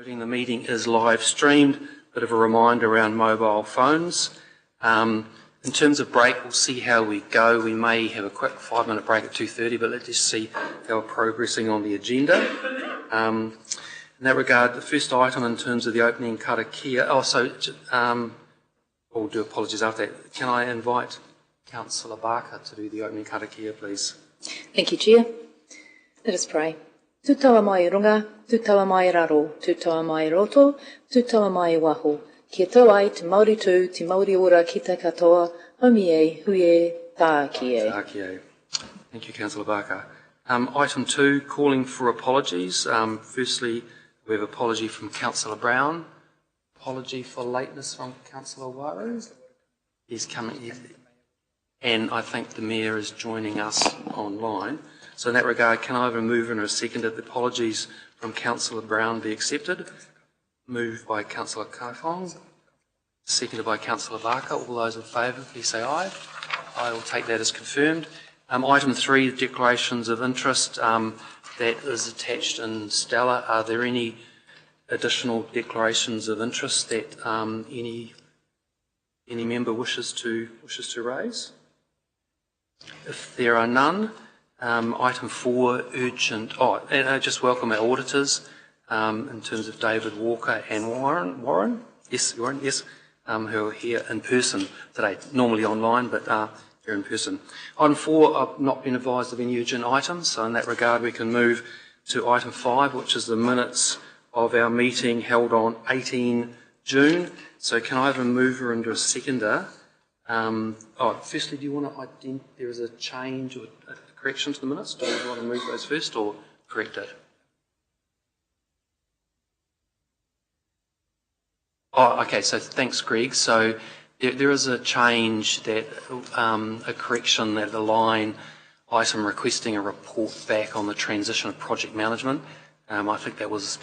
Noting the meeting is live streamed, bit of a reminder around mobile phones. In terms of break, we'll see how we go. We may have a quick 5-minute break at 2:30, but let's just see how we're progressing on the agenda. In that regard, the first item in terms of the opening karakia, I'll do apologies after that. Can I invite Councillor Barker to do the opening karakia, please? Thank you, Chair. Let us pray. Tutawa mai runga, tutawa mai raro, tutawa mai roto, tutawa mai waho. Kia tau ai te Māori tū, te Māori ora ki te katoa, homi e, hui e, tā ki e. Tā ki e. Thank you, Councillor Barker. Item 2, calling for apologies. Firstly, we have apology from Councillor Brown. Apology for lateness from Councillor Waru. He's coming, and I think the Mayor is joining us online. So in that regard, can I have a mover and a second that the apologies from Councillor Brown be accepted? Moved by Councillor Kaifong, seconded by Councillor Barker. All those in favour, please say aye. I will take that as confirmed. Item 3, declarations of interest, that is attached in Stella. Are there any additional declarations of interest that any member wishes to raise? If there are none, item 4, urgent. And I just welcome our auditors in terms of David Walker and Warren. Yes, who are here in person today. Normally online, but here in person. Item 4, I've not been advised of any urgent items, so in that regard we can move to item 5, which is the minutes of our meeting held on 18 June. So can I have a mover and a seconder? Firstly, do you want to identify there is a change or a correction to the minutes? Do you want to move those first or correct it? Okay, so thanks, Greg. So there is a change, that a correction, that the line item requesting a report back on the transition of project management. I think that was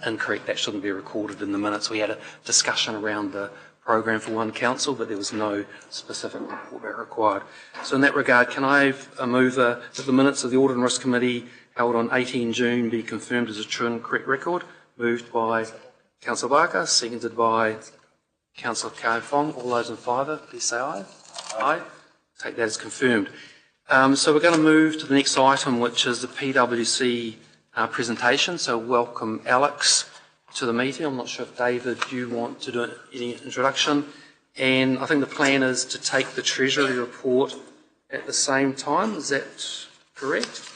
incorrect. That shouldn't be recorded in the minutes. We had a discussion around the program for One Council, but there was no specific report back required. So in that regard, can I have a mover that the minutes of the Audit and Risk Committee held on 18 June be confirmed as a true and correct record? Moved by Councillor Barker, seconded by Councillor Kaifong. All those in favour, please say aye. Aye. Take that as confirmed. So we're going to move to the next item, which is the PwC presentation. So welcome Alex to the meeting. I'm not sure if David, you want to do any introduction. And I think the plan is to take the Treasury report at the same time. Is that correct?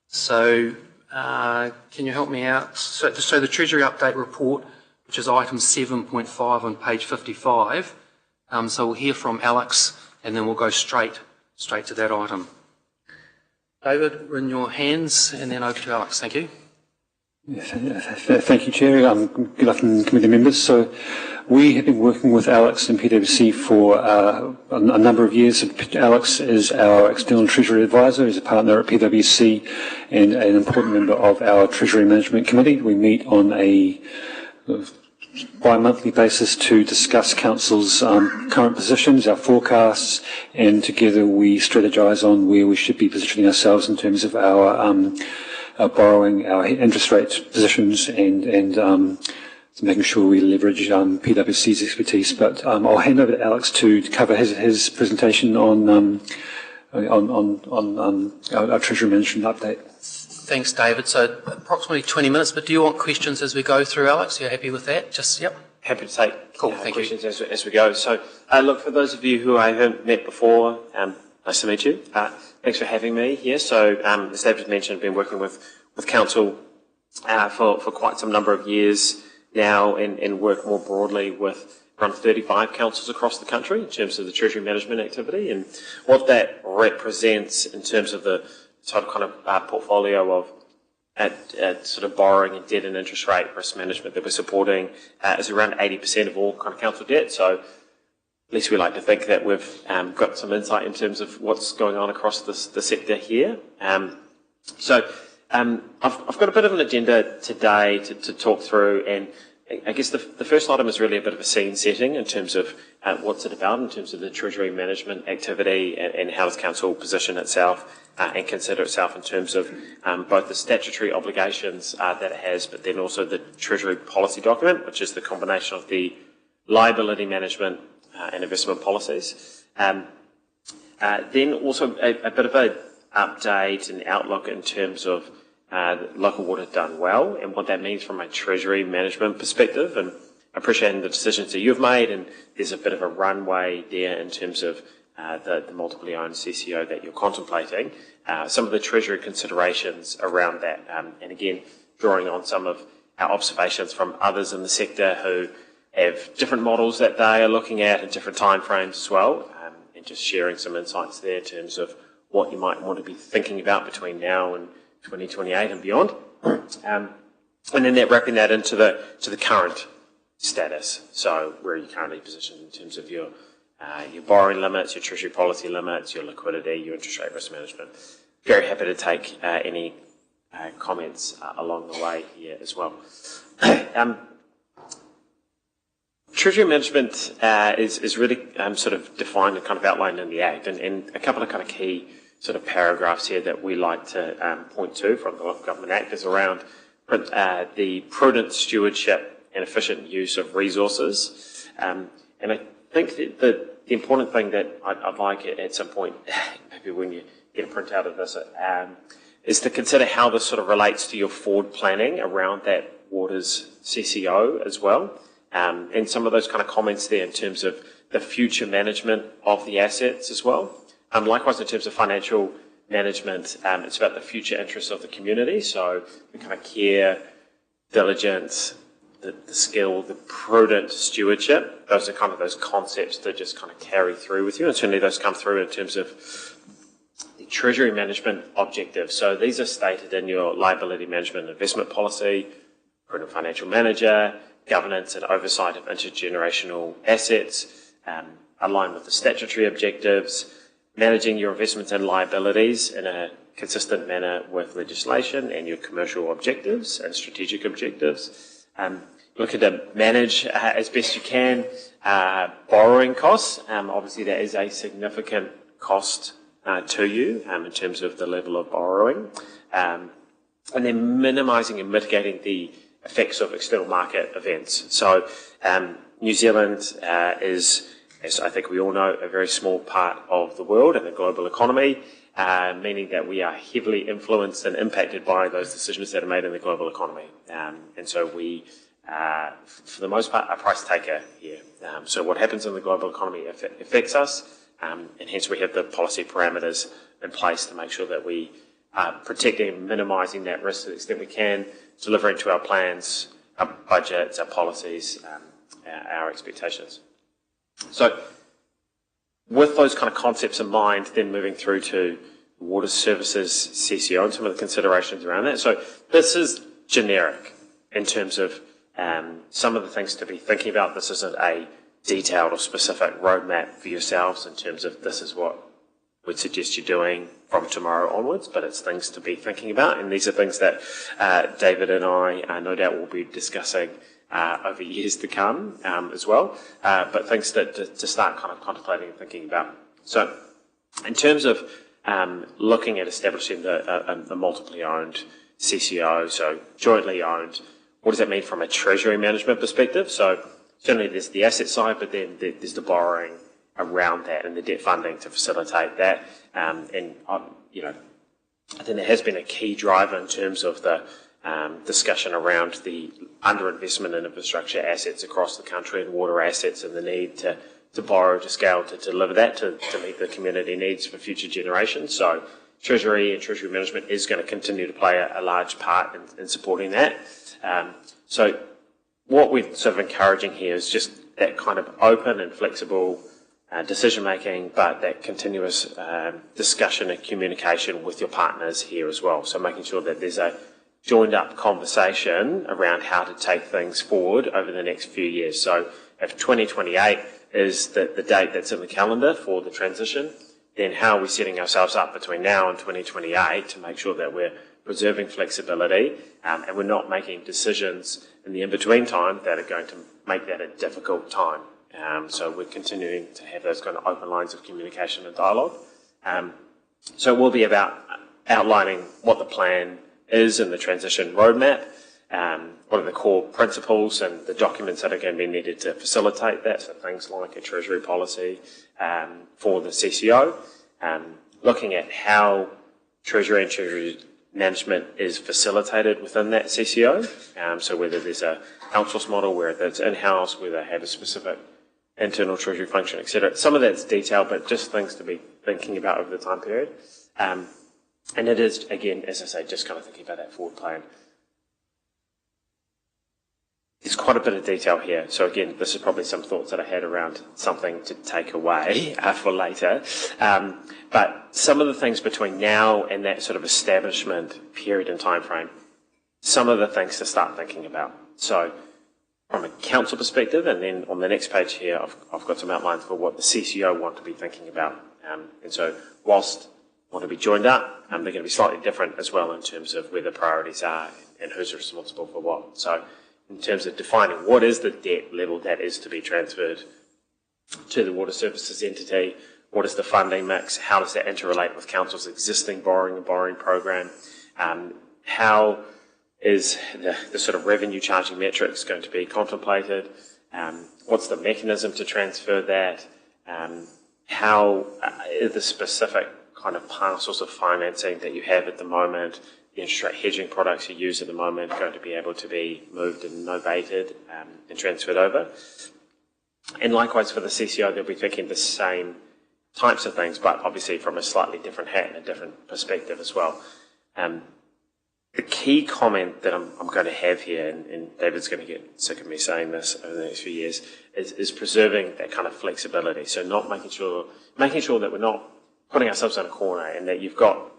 So can you help me out? So the Treasury Update report, which is item 7.5 on page 55. So we'll hear from Alex, and then we'll go straight to that item. David, in your hands, and then over to Alex. Thank you. Thank you, Chair. Good afternoon, committee members. So we have been working with Alex and PwC for a number of years. Alex is our external Treasury advisor, he's a partner at PwC and an important member of our Treasury Management Committee. We meet on a bi-monthly basis to discuss Council's current positions, our forecasts, and together we strategise on where we should be positioning ourselves in terms of our borrowing, our interest rate positions, and making sure we leverage PwC's expertise. But I'll hand over to Alex to cover his presentation on our Treasury Management update. Thanks, David. So approximately 20 minutes, but do you want questions as we go through, Alex? Are you happy with that? Yep. Happy to take questions you. as we go. So, look, for those of you who I haven't met before, nice to meet you. Thanks for having me here. So, as David mentioned, I've been working with Council for quite some number of years now, and work more broadly with around 35 councils across the country in terms of the Treasury management activity, and what that represents in terms of the sort of kind of portfolio of sort of borrowing and debt and interest rate risk management that we're supporting is around 80% of all kind of council debt. So at least we like to think that we've got some insight in terms of what's going on across the sector here. So I've got a bit of an agenda today to talk through, and I guess the first item is really a bit of a scene setting in terms of what's it about in terms of the Treasury management activity and how does Council position itself and consider itself in terms of both the statutory obligations that it has, but then also the Treasury policy document, which is the combination of the liability management and investment policies. Then also a bit of an update and outlook in terms of local water done well and what that means from a Treasury management perspective, and appreciating the decisions that you've made, and there's a bit of a runway there in terms of the multiply owned CCO that you're contemplating, some of the Treasury considerations around that, and again drawing on some of our observations from others in the sector who have different models that they are looking at in different timeframes as well, and just sharing some insights there in terms of what you might want to be thinking about between now and 2028 and beyond, and then wrapping that into the current status. So where are you currently positioned in terms of your borrowing limits, your Treasury policy limits, your liquidity, your interest rate risk management? Very happy to take any comments along the way here as well. Treasury management is really sort of defined and kind of outlined in the Act, and a couple of kind of key sort of paragraphs here that we like to point to from the Local Government Act is around the prudent stewardship and efficient use of resources. And I think that the important thing that I'd like at some point, maybe when you get a printout of this, is to consider how this sort of relates to your forward planning around that waters CCO as well. And some of those kind of comments there in terms of the future management of the assets as well. Likewise, in terms of financial management, it's about the future interests of the community. So the kind of care, diligence, the skill, the prudent stewardship, those are kind of those concepts that just kind of carry through with you. And certainly those come through in terms of the Treasury management objectives. So these are stated in your liability management and investment policy, prudent financial manager, governance and oversight of intergenerational assets, aligned with the statutory objectives, managing your investments and liabilities in a consistent manner with legislation and your commercial objectives and strategic objectives. Looking to manage as best you can borrowing costs. Obviously, there is a significant cost to you in terms of the level of borrowing. And then minimising and mitigating the effects of external market events. So New Zealand is, as I think we all know, a very small part of the world and the global economy, meaning that we are heavily influenced and impacted by those decisions that are made in the global economy. And so we, for the most part, are a price taker here. So what happens in the global economy affects us, and hence we have the policy parameters in place to make sure that we are protecting and minimising that risk to the extent we can, delivering to our plans, our budgets, our policies, our expectations. So with those kind of concepts in mind, then moving through to water services CCO and some of the considerations around that. So this is generic in terms of some of the things to be thinking about. This isn't a detailed or specific roadmap for yourselves in terms of this is what we'd suggest you're doing from tomorrow onwards, but it's things to be thinking about. And these are things that David and I no doubt will be discussing over years to come as well, but things to start kind of contemplating and thinking about. So in terms of looking at establishing the multiply owned CCO, so jointly owned, what does that mean from a Treasury management perspective? So certainly there's the asset side, but then there's the borrowing around that and the debt funding to facilitate that. You know, I think there has been a key driver in terms of the discussion around the underinvestment in infrastructure assets across the country and water assets and the need to borrow to scale to deliver that to meet the community needs for future generations. So Treasury and Treasury management is going to continue to play a large part in supporting that. So what we're sort of encouraging here is just that kind of open and flexible decision making, but that continuous discussion and communication with your partners here as well. So making sure that there's a joined up conversation around how to take things forward over the next few years. So if 2028 is the date that's in the calendar for the transition, then how are we setting ourselves up between now and 2028 to make sure that we're preserving flexibility and we're not making decisions in the in-between time that are going to make that a difficult time. So we're continuing to have those kind of open lines of communication and dialogue. So it will be about outlining what the plan is and the transition roadmap, what are the core principles and the documents that are going to be needed to facilitate that, so things like a treasury policy for the CCO, looking at how treasury and treasury management is facilitated within that CCO, so whether there's a outsource model, whether it's in-house, whether they have a specific internal treasury function, etc. Some of that's detail, but just things to be thinking about over the time period. And it is, again, as I say, just kind of thinking about that forward plan. There's quite a bit of detail here. So again, this is probably some thoughts that I had around something to take away for later. But some of the things between now and that sort of establishment period and time frame, some of the things to start thinking about. So from a council perspective, and then on the next page here, I've got some outlines for what the CCO want to be thinking about. And so whilst want to be joined up, they're going to be slightly different as well in terms of where the priorities are and who's responsible for what. So in terms of defining what is the debt level that is to be transferred to the water services entity, what is the funding mix, how does that interrelate with council's existing borrowing and borrowing program, how is the sort of revenue charging metrics going to be contemplated, what's the mechanism to transfer that, how are the specific kind of parcels of financing that you have at the moment, the interest rate hedging products you use at the moment going to be able to be moved and novated and transferred over. And likewise for the CCO, they'll be thinking the same types of things, but obviously from a slightly different hat and a different perspective as well. The key comment that I'm going to have here, and David's going to get sick of me saying this over the next few years, is preserving that kind of flexibility. So not making sure that we're not putting ourselves in a corner and that you've got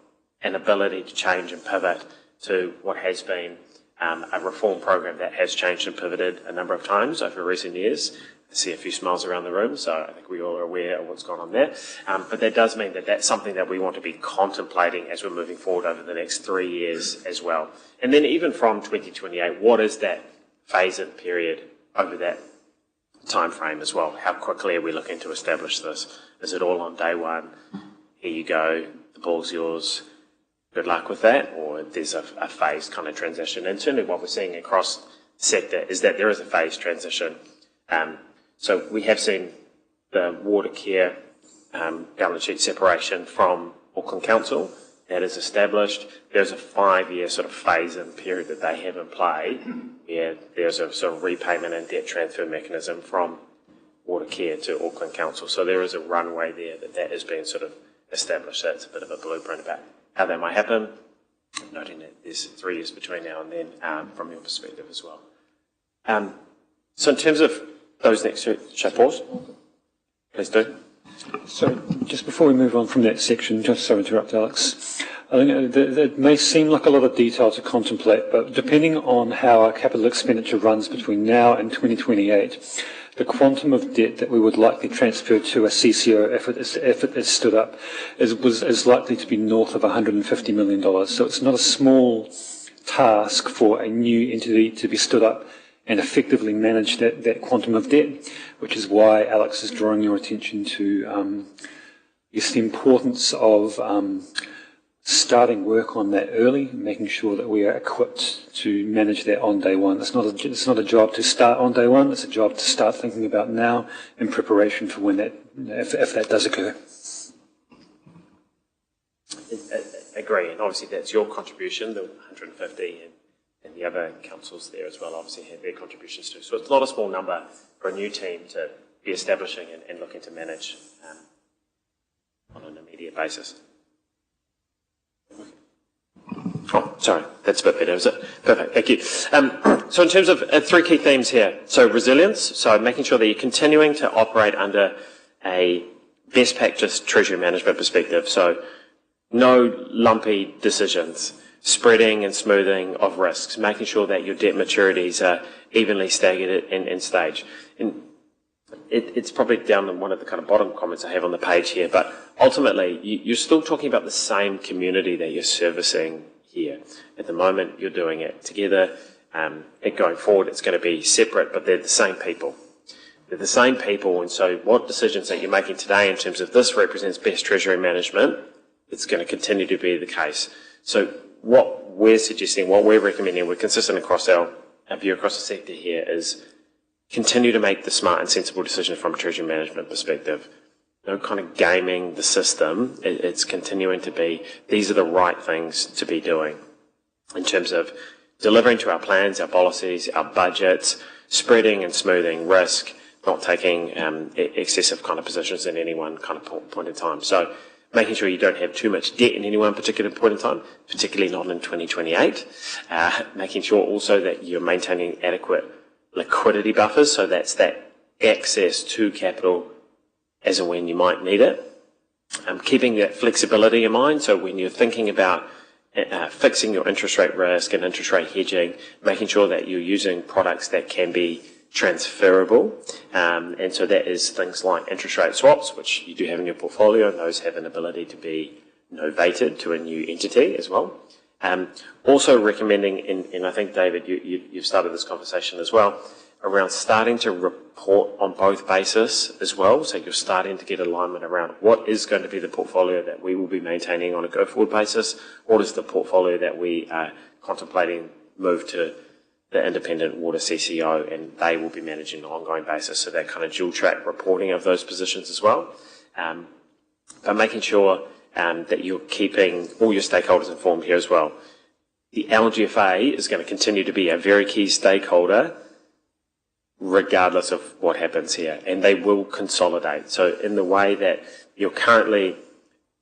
an ability to change and pivot to what has been a reform program that has changed and pivoted a number of times over recent years. I see a few smiles around the room, so I think we all are aware of what's gone on there. But that does mean that that's something that we want to be contemplating as we're moving forward over the next 3 years as well. And then even from 2028, what is that phase-in period over that time frame as well? How quickly are we looking to establish this? Is it all on day one? Here you go, the ball's yours. Good luck with that, or there's a phased kind of transition. And certainly what we're seeing across the sector is that there is a phased transition. So we have seen the water care balance sheet separation from Auckland Council. That is established. There's a 5-year sort of phase-in period that they have in play where there's a sort of repayment and debt transfer mechanism from water care to Auckland Council. So there is a runway there that has been sort of established. That's a bit of a blueprint about how that might happen, noting that there's 3 years between now and then from your perspective as well. So in terms of those next two, shall I pause? Please do. So just before we move on from that section, just sorry to interrupt, Alex, I think it may seem like a lot of detail to contemplate, but depending on how our capital expenditure runs between now and 2028, the quantum of debt that we would likely transfer to a CCO if it is stood up is likely to be north of $150 million. So it's not a small task for a new entity to be stood up and effectively manage that quantum of debt, which is why Alex is drawing your attention to the importance of starting work on that early, making sure that we are equipped to manage that on day one. It's not a job to start on day one, it's a job to start thinking about now in preparation for when that, if that does occur. I agree, and obviously that's your contribution, the 150, and the other councils there as well obviously have their contributions too. So it's not a small number for a new team to be establishing and looking to manage on an immediate basis. Oh, sorry, that's a bit better, is it? Perfect, thank you. So in terms of 3 key themes here, so resilience, so making sure that you're continuing to operate under a best practice treasury management perspective, so no lumpy decisions, spreading and smoothing of risks, making sure that your debt maturities are evenly staggered and staged. And it's probably down in one of the kind of bottom comments I have on the page here, but ultimately you're still talking about the same community that you're servicing here. At the moment, you're doing it together going forward it's going to be separate, but they're the same people. They're the same people, and so what decisions that you're making today in terms of this represents best treasury management, it's going to continue to be the case. So what we're suggesting, what we're recommending, we're consistent across our view across the sector here, is continue to make the smart and sensible decisions from a treasury management perspective. No kind of gaming the system. It's continuing to be, these are the right things to be doing in terms of delivering to our plans, our policies, our budgets, spreading and smoothing risk, not taking excessive kind of positions in any one kind of point in time. So making sure you don't have too much debt in any one particular point in time, particularly not in 2028. Making sure also that you're maintaining adequate liquidity buffers, so that's that access to capital as and when you might need it. Keeping that flexibility in mind, so when you're thinking about fixing your interest rate risk and interest rate hedging, making sure that you're using products that can be transferable, and so that is things like interest rate swaps, which you do have in your portfolio, and those have an ability to be novated to a new entity as well. Also recommending, and I think, David, you've started this conversation as well, around starting to report on both bases as well. So you're starting to get alignment around what is going to be the portfolio that we will be maintaining on a go-forward basis, what is the portfolio that we are contemplating move to the independent water CCO, and they will be managing on an ongoing basis. So that kind of dual-track reporting of those positions as well. But making sure that you're keeping all your stakeholders informed here as well. The LGFA is going to continue to be a very key stakeholder regardless of what happens here, and they will consolidate. So in the way that you're currently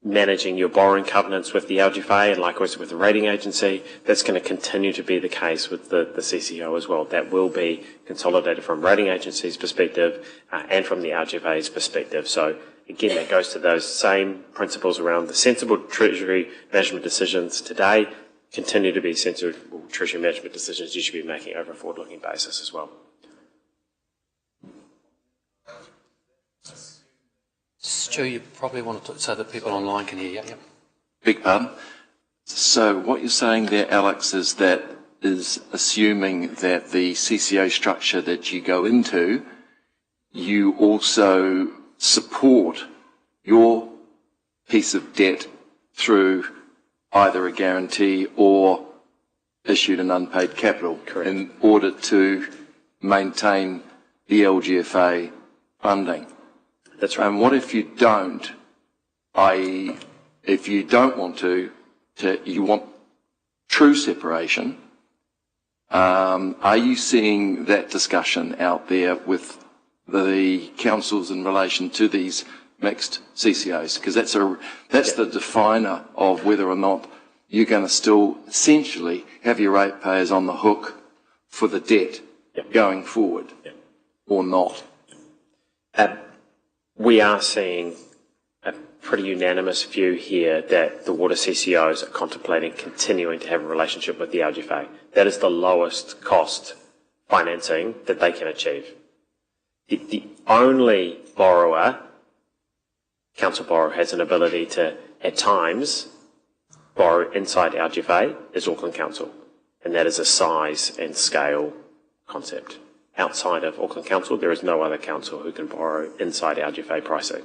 managing your borrowing covenants with the LGFA and likewise with the rating agency, that's going to continue to be the case with the CCO as well. That will be consolidated from rating agency's perspective and from the LGFA's perspective. So again, that goes to those same principles around the sensible treasury management decisions today continue to be sensible treasury management decisions you should be making over a forward-looking basis as well. Stu, you probably want to, so that people online can hear you. Yep. Beg pardon. So what you're saying there, Alex, is assuming that the CCO structure that you go into, you also support your piece of debt through either a guarantee or issued an unpaid capital. Correct. In order to maintain the LGFA funding. That's right. And what if you don't, i.e. if you don't want to you want true separation, are you seeing that discussion out there with the councils in relation to these mixed CCOs? Because that's the definer of whether or not you're going to still essentially have your ratepayers on the hook for the debt going forward or not. We are seeing a pretty unanimous view here that the water CCOs are contemplating continuing to have a relationship with the LGFA. That is the lowest cost financing that they can achieve. The only borrower, council borrower, has an ability to, at times, borrow inside LGFA is Auckland Council, and that is a size and scale concept. Outside of Auckland Council, there is no other council who can borrow inside LGFA pricing.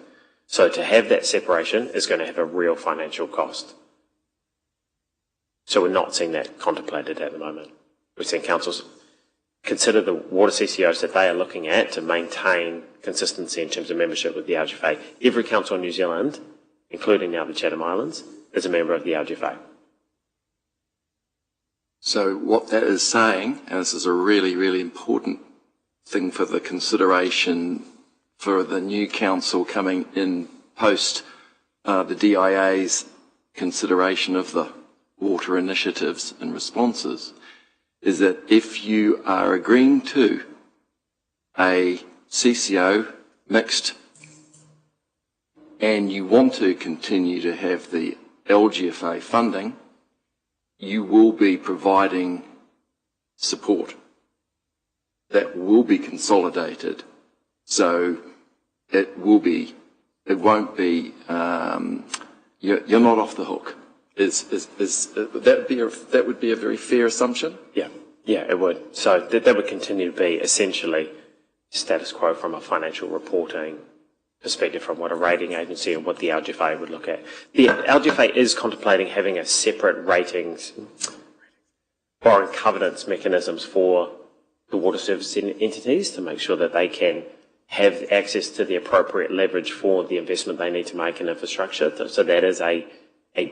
So to have that separation is going to have a real financial cost. So we're not seeing that contemplated at the moment. We're seeing councils consider the water CCOs that they are looking at to maintain consistency in terms of membership with the LGFA. Every council in New Zealand, including now the Chatham Islands, is a member of the LGFA. So what that is saying, and this is a really, really important thing for the consideration for the new council coming in post the DIA's consideration of the water initiatives and responses, is that if you are agreeing to a CCO mixed and you want to continue to have the LGFA funding, you will be providing support that will be consolidated. So it won't be, you're not off the hook. That would be a very fair assumption? Yeah. Yeah, it would. So that would continue to be essentially status quo from a financial reporting perspective from what a rating agency and what the LGFA would look at. The LGFA is contemplating having a separate ratings, borrowing covenants mechanisms for the water service entities to make sure that they can have access to the appropriate leverage for the investment they need to make in infrastructure. So that is a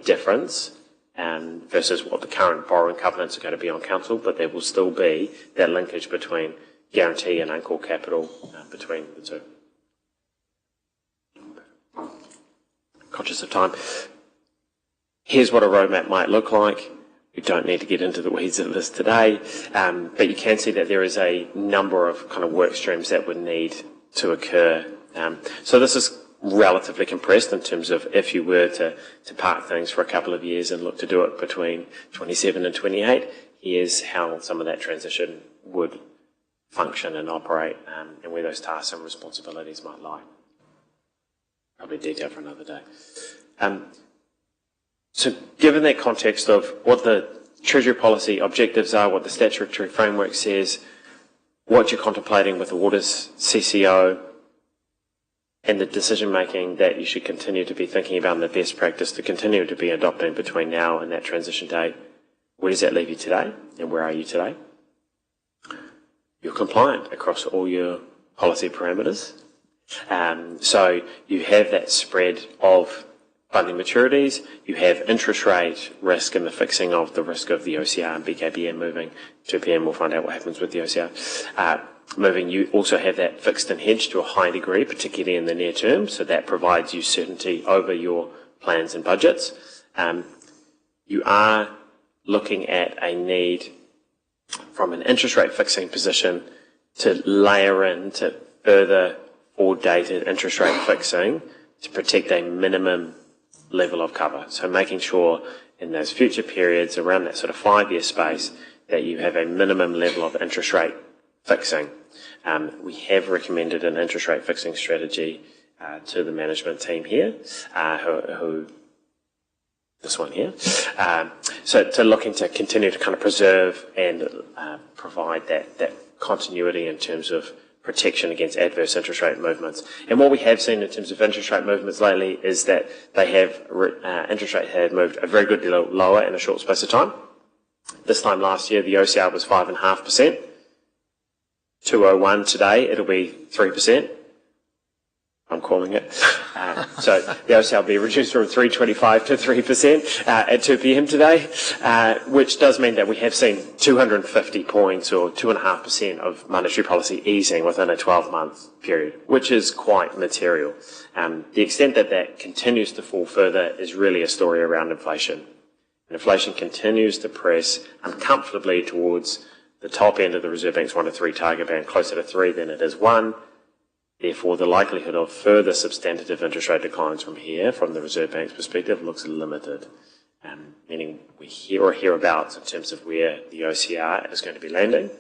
difference versus what the current borrowing covenants are going to be on council, but there will still be that linkage between guarantee and uncalled capital between the two. Conscious of time. Here's what a roadmap might look like. We don't need to get into the weeds of this today, but you can see that there is a number of kind of work streams that would need to occur. So this is relatively compressed in terms of if you were to park things for a couple of years and look to do it between 27 and 28, here's how some of that transition would function and operate, and where those tasks and responsibilities might lie. Probably detail for another day. So given that context of what the Treasury policy objectives are, what the statutory framework says, what you're contemplating with the Waters CCO, and the decision-making that you should continue to be thinking about and the best practice to continue to be adopting between now and that transition date, where does that leave you today, and where are you today? You're compliant across all your policy parameters. So you have that spread of funding maturities, you have interest rate risk and the fixing of the risk of the OCR and BKBM moving to PM. We'll find out what happens with the OCR. Moving, you also have that fixed and hedged to a high degree, particularly in the near term, so that provides you certainty over your plans and budgets. You are looking at a need from an interest rate fixing position to layer in to further forward-dated interest rate fixing to protect a minimum level of cover. So making sure in those future periods around that sort of 5-year space that you have a minimum level of interest rate fixing. We have recommended an interest rate fixing strategy to the management team here, this one here. So to looking to continue to kind of preserve and provide that continuity in terms of protection against adverse interest rate movements. And what we have seen in terms of interest rate movements lately is that they have, interest rate had moved a very good deal lower in a short space of time. This time last year, the OCR was 5.5%. 201 today, it'll be 3%. I'm calling it. So the OCR will be reduced from 3.25 to 3% at 2 p.m. today, which does mean that we have seen 250 points or 2.5% of monetary policy easing within a 12-month period, which is quite material. The extent that that continues to fall further is really a story around inflation. And inflation continues to press uncomfortably towards the top end of the Reserve Bank's 1 to 3 target band, closer to 3 than it is 1. Therefore, the likelihood of further substantive interest rate declines from here, from the Reserve Bank's perspective, looks limited, meaning we're here or hereabouts in terms of where the OCR is going to be landing.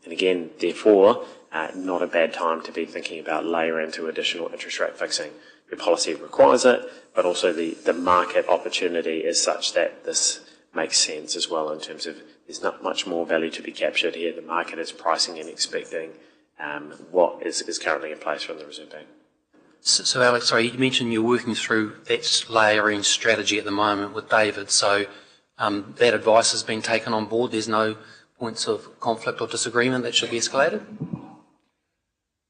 And again, therefore, not a bad time to be thinking about layering into additional interest rate fixing. Your policy requires it, but also the market opportunity is such that this makes sense as well in terms of there's not much more value to be captured here. The market is pricing and expecting what is currently in place from the Reserve Bank. So Alex, sorry, you mentioned you're working through that layering strategy at the moment with David. So that advice has been taken on board. There's no points of conflict or disagreement that should be escalated?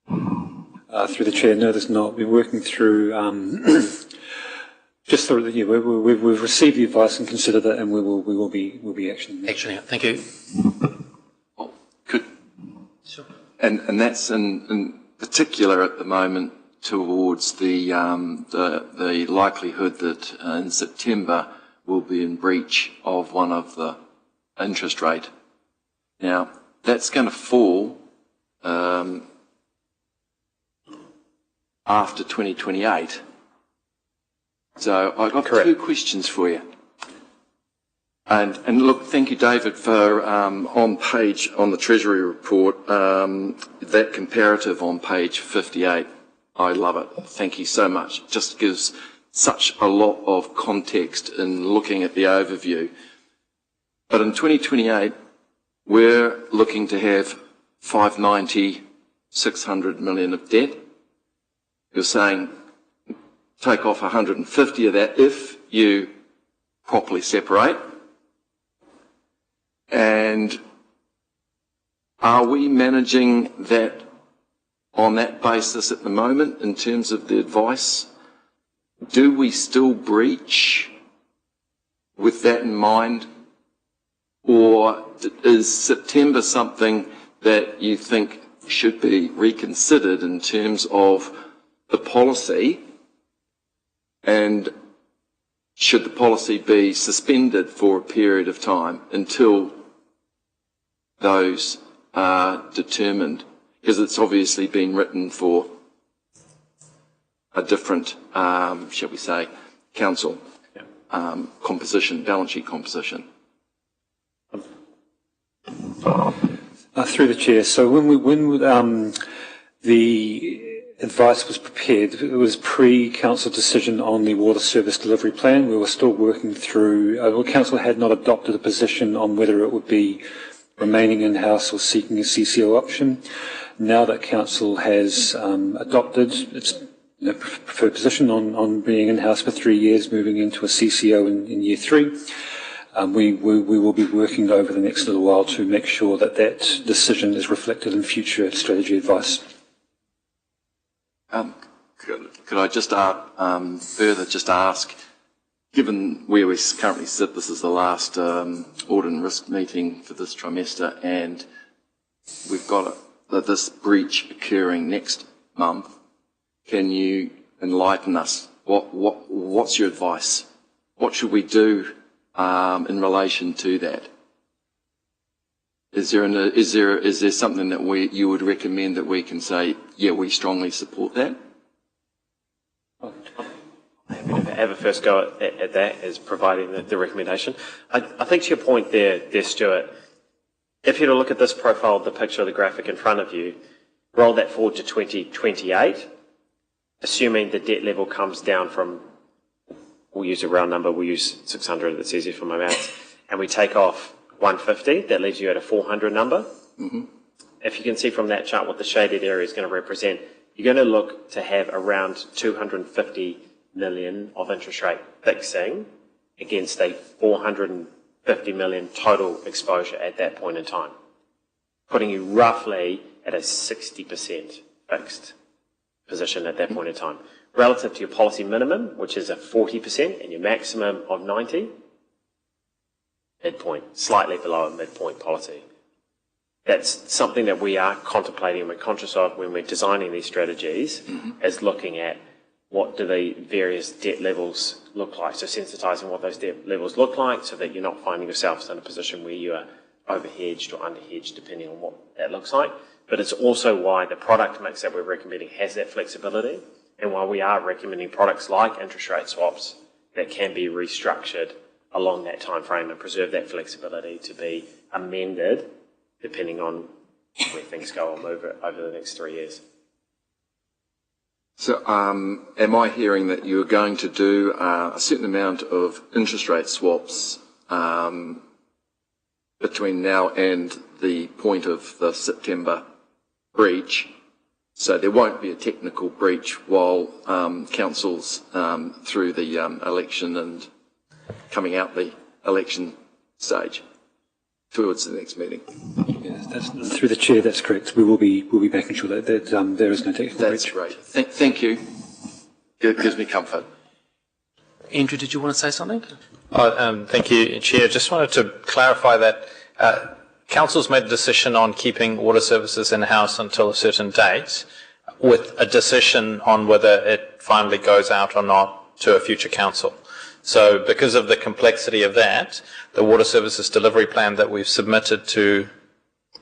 Through the chair, no, there's not. We're working through just through the, we've received the advice and considered it, and we'll be actioning it. Actioning it. Thank you. Sure. And that's in particular at the moment towards the likelihood that in September we'll be in breach of one of the interest rate. Now that's going to fall after 2028. So I've got two questions for you. And look, thank you, David, for on the Treasury report, that comparative on page 58. I love it. Thank you so much. It just gives such a lot of context in looking at the overview. But in 2028, we're looking to have 590, 600 million of debt. You're saying take off 150 of that if you properly separate. And are we managing that on that basis at the moment in terms of the advice? Do we still breach with that in mind? Or is September something that you think should be reconsidered in terms of the policy? And should the policy be suspended for a period of time until those are determined? Because it's obviously been written for a different, shall we say, council composition, balance sheet composition. Through the chair. So when the advice was prepared, it was pre-council decision on the water service delivery plan. We were still working through. Council had not adopted a position on whether it would be remaining in-house or seeking a CCO option. Now that council has adopted its preferred position on being in-house for 3 years, moving into a CCO in year 3. We will be working over the next little while to make sure that that decision is reflected in future strategy advice. Could I just further just ask, given where we currently sit, this is the last audit and risk meeting for this trimester, and we've got this breach occurring next month. Can you enlighten us? What's your advice? What should we do in relation to that? Is there something that you would recommend that we can say, yeah, we strongly support that? I'm happy to have a first go at that as providing the recommendation. I think to your point there, Stuart, if you were to look at this profile, the picture of the graphic in front of you, roll that forward to 2028, assuming the debt level comes down from, we'll use a round number, we'll use 600, that's easier for my maths, and we take off 150, that leaves you at a 400 number. Mm-hmm. If you can see from that chart what the shaded area is going to represent, you're going to look to have around 250 million of interest rate fixing against a 450 million total exposure at that point in time, putting you roughly at a 60% fixed position at that point in time. Relative to your policy minimum, which is a 40%, and your maximum of 90%, midpoint, slightly below a midpoint policy. That's something that we are contemplating and we're conscious of when we're designing these strategies, is looking at what do the various debt levels look like. So sensitising what those debt levels look like so that you're not finding yourselves in a position where you are overhedged or underhedged depending on what that looks like. But it's also why the product mix that we're recommending has that flexibility, and why we are recommending products like interest rate swaps that can be restructured along that time frame and preserve that flexibility to be amended depending on where things go or move over the next 3 years. So am I hearing that you're going to do a certain amount of interest rate swaps between now and the point of the September breach, so there won't be a technical breach while council's through the election and coming out the election stage towards the next meeting? Yes, through the chair, that's correct. We'll be making sure that there is no technical breach. That's great. Thank you. It gives me comfort. Andrew, did you want to say something? Thank you, Chair. Just wanted to clarify that Council's made a decision on keeping water services in-house until a certain date, with a decision on whether it finally goes out or not to a future council. So because of the complexity of that, the water services delivery plan that we've submitted to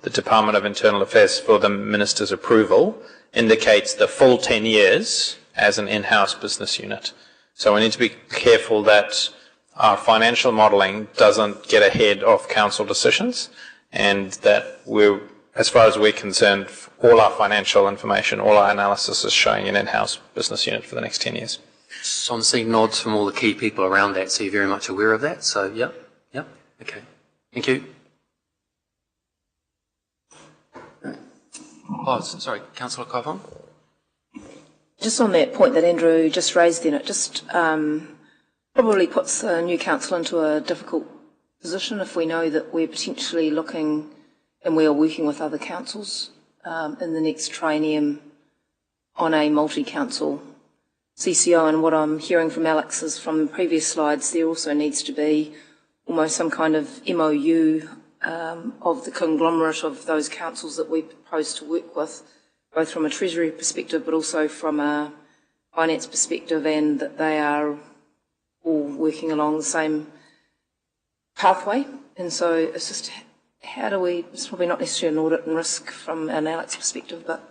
the Department of Internal Affairs for the Minister's approval indicates the full 10 years as an in-house business unit. So we need to be careful that our financial modelling doesn't get ahead of council decisions, and that we're, as far as we're concerned, all our financial information, all our analysis is showing an in-house business unit for the next 10 years. So I'm seeing nods from all the key people around that, so you're very much aware of that. So, yeah, okay. Thank you. Oh, sorry, Councillor Kaifong? Just on that point that Andrew just raised then, it just probably puts the new council into a difficult position if we know that we're potentially looking and we are working with other councils in the next triennium on a multi-council CCO. And what I'm hearing from Alex is from previous slides, there also needs to be almost some kind of MOU of the conglomerate of those councils that we propose to work with, both from a treasury perspective but also from a finance perspective, and that they are all working along the same pathway. And so it's just, how do we, it's probably not necessarily an audit and risk from an Alex perspective, but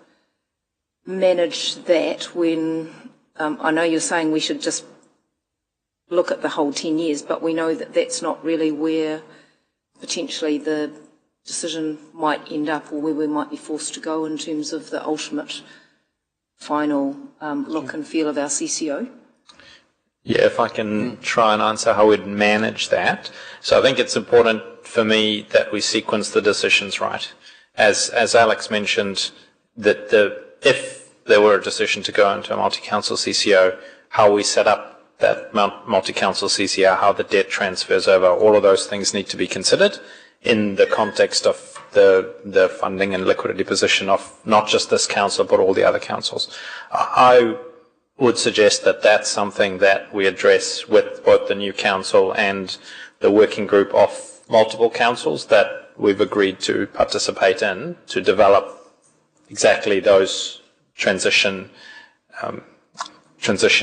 manage that when, I know you're saying we should just look at the whole 10 years, but we know that that's not really where potentially the decision might end up, or where we might be forced to go in terms of the ultimate final look and feel of our CCO. Yeah, if I can try and answer how we'd manage that. So I think it's important for me that we sequence the decisions right. As Alex mentioned, that if there were a decision to go into a multi-council CCO, how we set up that multi-council CCO, how the debt transfers over, all of those things need to be considered in the context of the funding and liquidity position of not just this council, but all the other councils. I would suggest that that's something that we address with both the new council and the working group of multiple councils that we've agreed to participate in to develop exactly those transition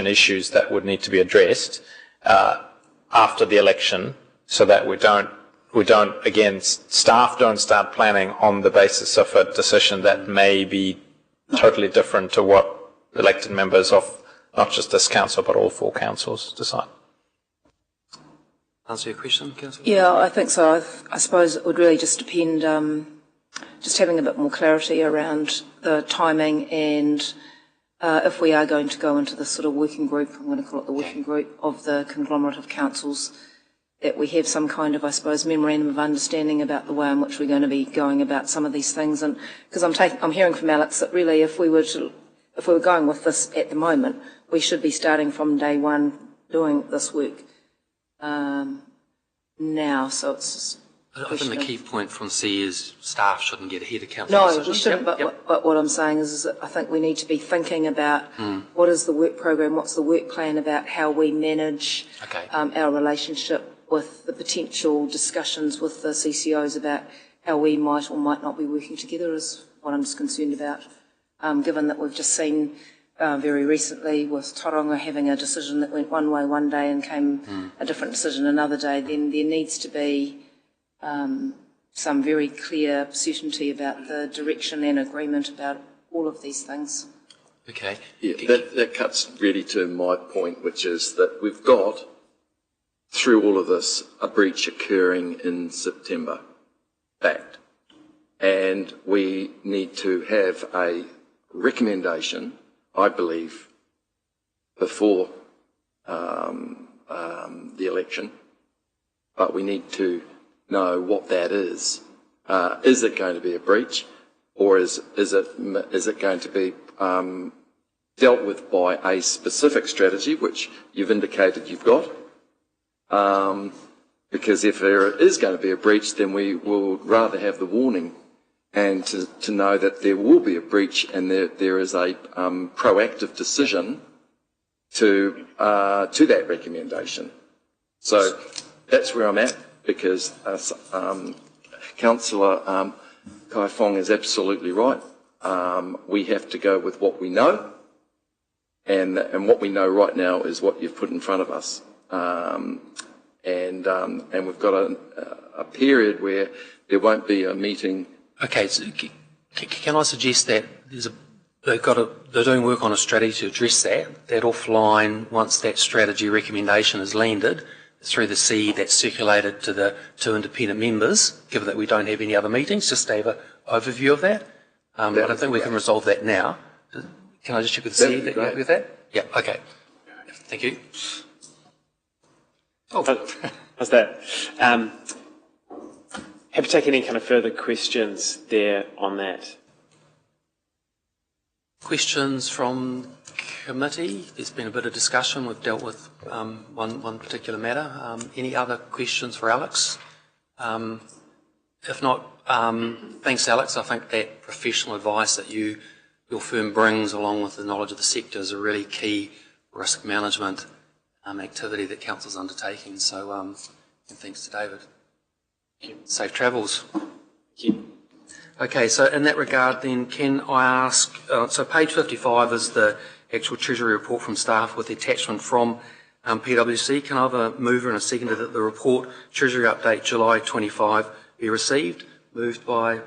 issues that would need to be addressed after the election, so that we don't again, staff don't start planning on the basis of a decision that may be totally different to what elected members of not just this council but all 4 councils decide. Answer your question, Councillor? Yeah, I think so. I suppose it would really just depend, just having a bit more clarity around the timing, and if we are going to go into this sort of working group, I'm going to call it the working group of the conglomerate of councils, that we have some kind of, I suppose, memorandum of understanding about the way in which we're going to be going about some of these things. And because I'm hearing from Alex that really, if we were going with this at the moment, we should be starting from day one doing this work now. So it's just I think the key point from C is staff shouldn't get ahead of council decisions. No, we shouldn't, but what I'm saying is that I think we need to be thinking about what is the work program, what's the work plan about how we manage our relationship with the potential discussions with the CCOs about how we might or might not be working together is what I'm just concerned about. Given that we've just seen very recently with Tauranga having a decision that went one way one day and came a different decision another day, then there needs to be some very clear certainty about the direction and agreement about all of these things. Okay. Yeah, that cuts really to my point, which is that we've got, through all of this, a breach occurring in September. Fact. And we need to have a recommendation, I believe, before the election, but we need to know what that is. Is it going to be a breach, or is it going to be dealt with by a specific strategy, which you've indicated you've got? Because if there is going to be a breach, then we will rather have the warning and to know that there will be a breach and there is a proactive decision to that recommendation. So that's where I'm at, because Councillor Kaifong is absolutely right. We have to go with what we know, and what we know right now is what you've put in front of us. And we've got a period where there won't be a meeting. Okay, so can I suggest that they're doing work on a strategy to address that offline, once that strategy recommendation is landed through the C that's circulated to the 2 independent members, given that we don't have any other meetings, just to have an overview of that. I don't think we can resolve that now. Can I just check with the C that you're happy with that? Yeah, okay. Thank you. Oh. How's that? Happy to take any kind of further questions there on that. Questions from committee? There's been a bit of discussion. We've dealt with one particular matter. Any other questions for Alex? If not, thanks, Alex. I think that professional advice that your firm brings, along with the knowledge of the sector, is a really key risk management activity that Council's undertaking. So, and thanks to David. Safe travels. Thank you. Okay, so in that regard then, can I ask, so page 55 is the actual Treasury report from staff with the attachment from PwC. Can I have a mover and a seconder that the report, Treasury Update July 25, be received? Moved by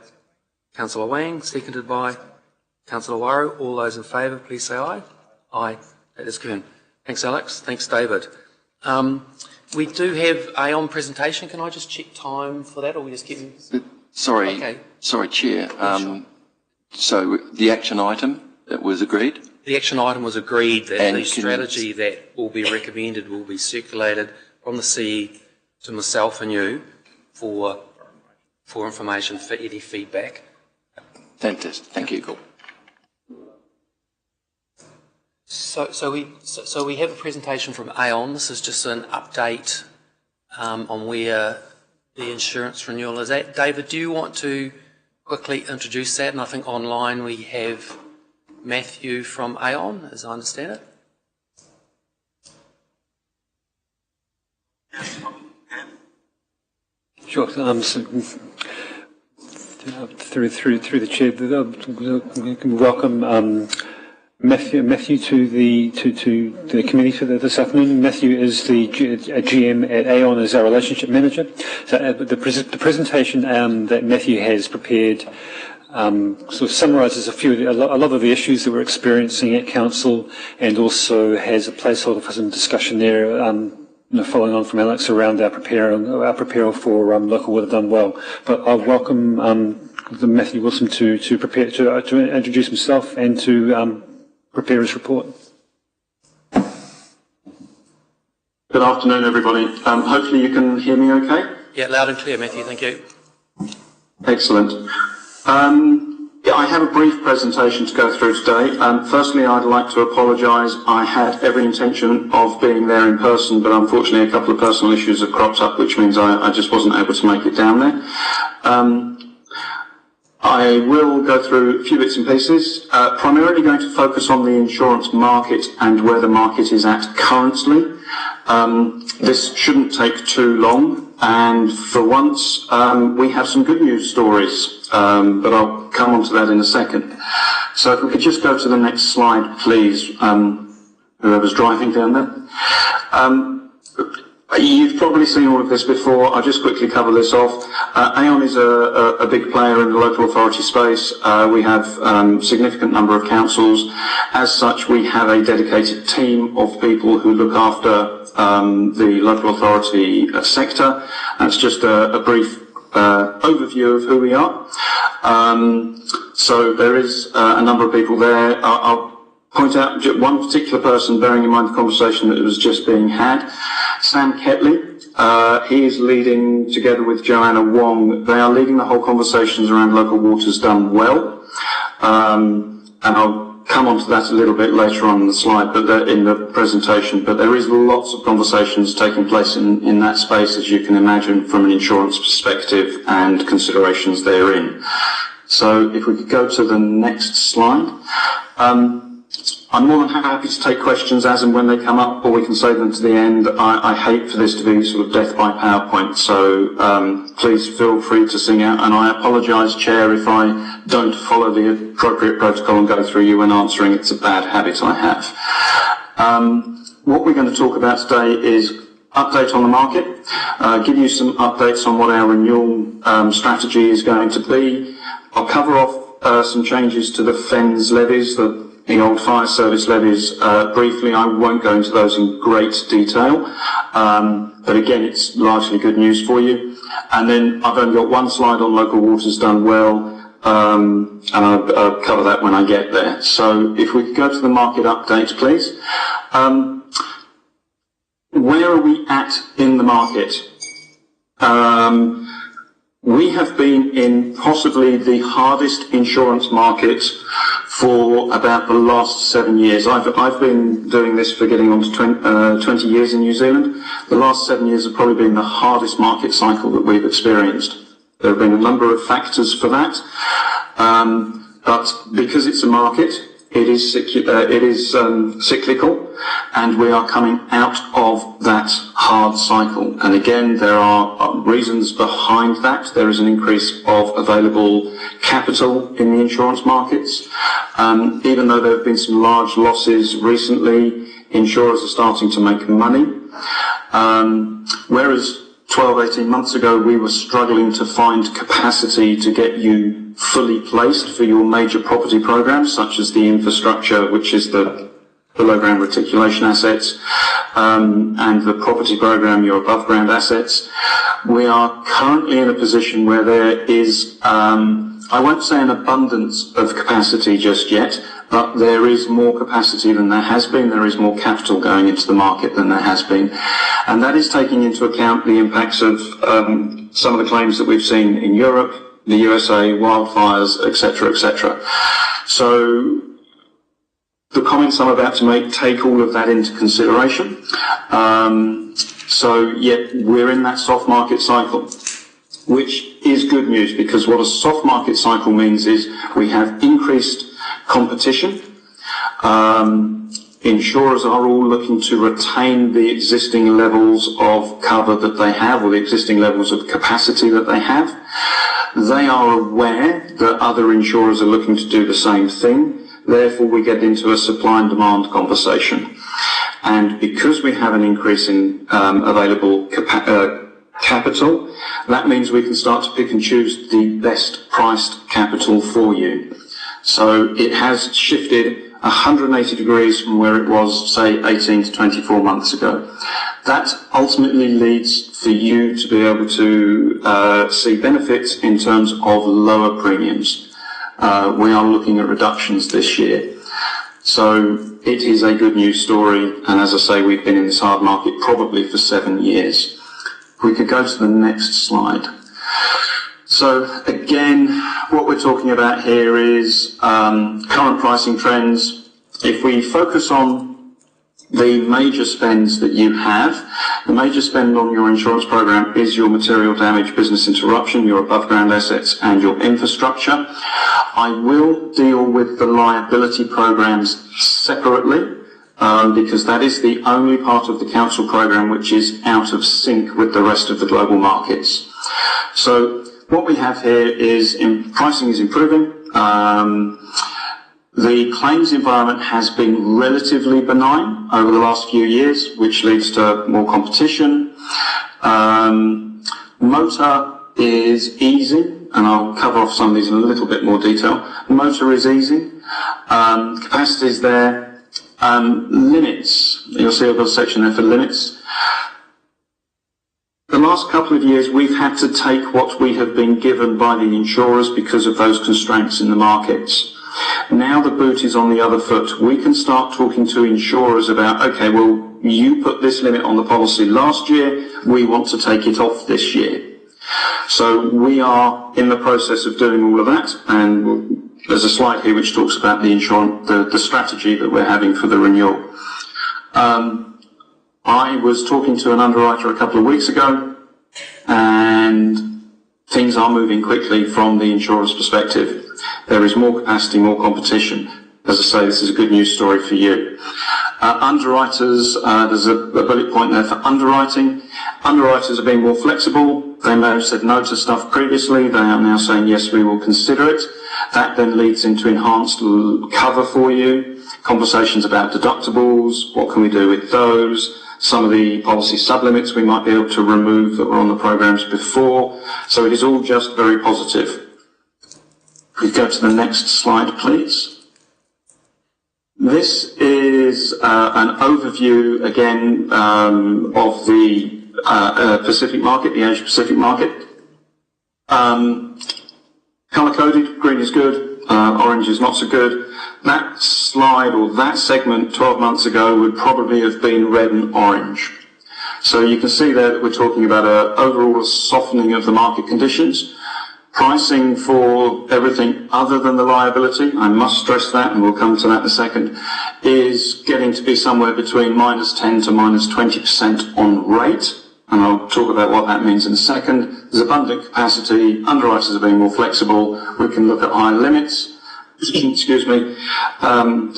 Councillor Wang, seconded by Councillor Wairo. All those in favour, please say aye. Aye. That is given. Thanks, Alex. Thanks, David. We do have Aon presentation. Can I just check time for that, or we just keep... Sorry, okay. Sorry, Chair. Sure. So the action item that was agreed? The action item was agreed that the strategy that will be recommended will be circulated from the CE to myself and you for information, for any feedback. Fantastic. Thank you. Cool. So we have a presentation from Aon. This is just an update on where the insurance renewal is at. David, do you want to quickly introduce that? And I think online we have Matthew from Aon, as I understand it. Sure. So, through the chair, welcome Matthew to the committee for this afternoon. Matthew is the GM at Aon, as our relationship manager. So the presentation that Matthew has prepared sort of summarises a lot of the issues that we're experiencing at council, and also has a placeholder for some discussion there. Following on from Alex around our preparing for local water done well. But I'll welcome Matthew Wilson to introduce himself and to prepare his report. Good afternoon, everybody. Hopefully you can hear me okay? Yeah, loud and clear, Matthew. Thank you. Excellent. I have a brief presentation to go through today. Firstly, I'd like to apologise. I had every intention of being there in person, but unfortunately a couple of personal issues have cropped up, which means I just wasn't able to make it down there. I will go through a few bits and pieces, primarily going to focus on the insurance market and where the market is at currently. This shouldn't take too long, and for once we have some good news stories, but I'll come on to that in a second. So if we could just go to the next slide, please, whoever's driving down there. You've probably seen all of this before. I'll just quickly cover this off. Aon is a big player in the local authority space. We have a significant number of councils. As such, we have a dedicated team of people who look after the local authority sector. That's just a brief overview of who we are. So there is a number of people there. I'll point out one particular person, bearing in mind the conversation that was just being had. Sam Ketley, he is leading, together with Joanna Wong, they are leading the whole conversations around local waters done well. And I'll come on to that a little bit later on in the slide, but in the presentation. But there is lots of conversations taking place in that space, as you can imagine, from an insurance perspective and considerations therein. So if we could go to the next slide. I'm more than happy to take questions as and when they come up, or we can save them to the end. I hate for this to be sort of death by PowerPoint, so please feel free to sing out. And I apologise, Chair, if I don't follow the appropriate protocol and go through you when answering. It's a bad habit I have. What we're going to talk about today is update on the market, give you some updates on what our renewal strategy is going to be. I'll cover off some changes to the FENS levies, the old fire service levies, briefly. I won't go into those in great detail, but again, it's largely good news for you. And then I've only got one slide on local waters done well, and I'll cover that when I get there. So if we could go to the market update, please. Where are we at in the market? We have been in possibly the hardest insurance market for about the last 7 years. I've been doing this for getting on to 20 years in New Zealand. The last 7 years have probably been the hardest market cycle that we've experienced. There have been a number of factors for that, but because it's a market, it is cyclical, and we are coming out of that hard cycle. And again, there are reasons behind that. There is an increase of available capital in the insurance markets. Even though there have been some large losses recently, insurers are starting to make money. Whereas 12, 18 months ago, we were struggling to find capacity to get you fully placed for your major property programs, such as the infrastructure, which is the below ground reticulation assets, and the property program, your above ground assets. We are currently in a position where there is, I won't say an abundance of capacity just yet, but there is more capacity than there has been. There is more capital going into the market than there has been. And that is taking into account the impacts of some of the claims that we've seen in Europe, the USA, wildfires, etc., etc. So the comments I'm about to make take all of that into consideration. So we're in that soft market cycle, which is good news, because what a soft market cycle means is we have increased competition. Insurers are all looking to retain the existing levels of cover that they have, or the existing levels of capacity that they have. They are aware that other insurers are looking to do the same thing. Therefore, we get into a supply and demand conversation. And because we have an increase in available capital, that means we can start to pick and choose the best priced capital for you. So it has shifted 180 degrees from where it was, say, 18 to 24 months ago. That ultimately leads for you to be able to see benefits in terms of lower premiums. We are looking at reductions this year. So it is a good news story, and as I say, we've been in this hard market probably for 7 years. If we could go to the next slide. So again, what we're talking about here is current pricing trends. If we focus on the major spends that you have, the major spend on your insurance program is your material damage, business interruption, your above ground assets and your infrastructure. I will deal with the liability programs separately because that is the only part of the council program which is out of sync with the rest of the global markets. So what we have here is pricing is improving. The claims environment has been relatively benign over the last few years, which leads to more competition. Motor is easing, and I'll cover off some of these in a little bit more detail. Motor is easing. Capacity is there. Limits, you'll see I've got a section there for limits. The last couple of years we've had to take what we have been given by the insurers because of those constraints in the markets. Now the boot is on the other foot. We can start talking to insurers about, okay, well, you put this limit on the policy last year, we want to take it off this year. So we are in the process of doing all of that, and there's a slide here which talks about the insurance, the strategy that we're having for the renewal. I was talking to an underwriter a couple of weeks ago, and things are moving quickly from the insurer's perspective. There is more capacity, more competition. As I say, this is a good news story for you. Underwriters, there's a bullet point there for underwriting. Underwriters are being more flexible. They may have said no to stuff previously. They are now saying, yes, we will consider it. That then leads into enhanced cover for you, conversations about deductibles, what can we do with those, some of the policy sublimits we might be able to remove that were on the programs before. So it is all just very positive. We go to the next slide, please. This is an overview, again, of the Pacific market, the Asia-Pacific market. Colour-coded, green is good, orange is not so good. That slide or that segment 12 months ago would probably have been red and orange. So you can see there that we're talking about an overall softening of the market conditions. Pricing for everything other than the liability, I must stress that, and we'll come to that in a second, is getting to be somewhere between -10 to -20% on rate, and I'll talk about what that means in a second. There's abundant capacity, underwriters are being more flexible, we can look at higher limits, excuse me,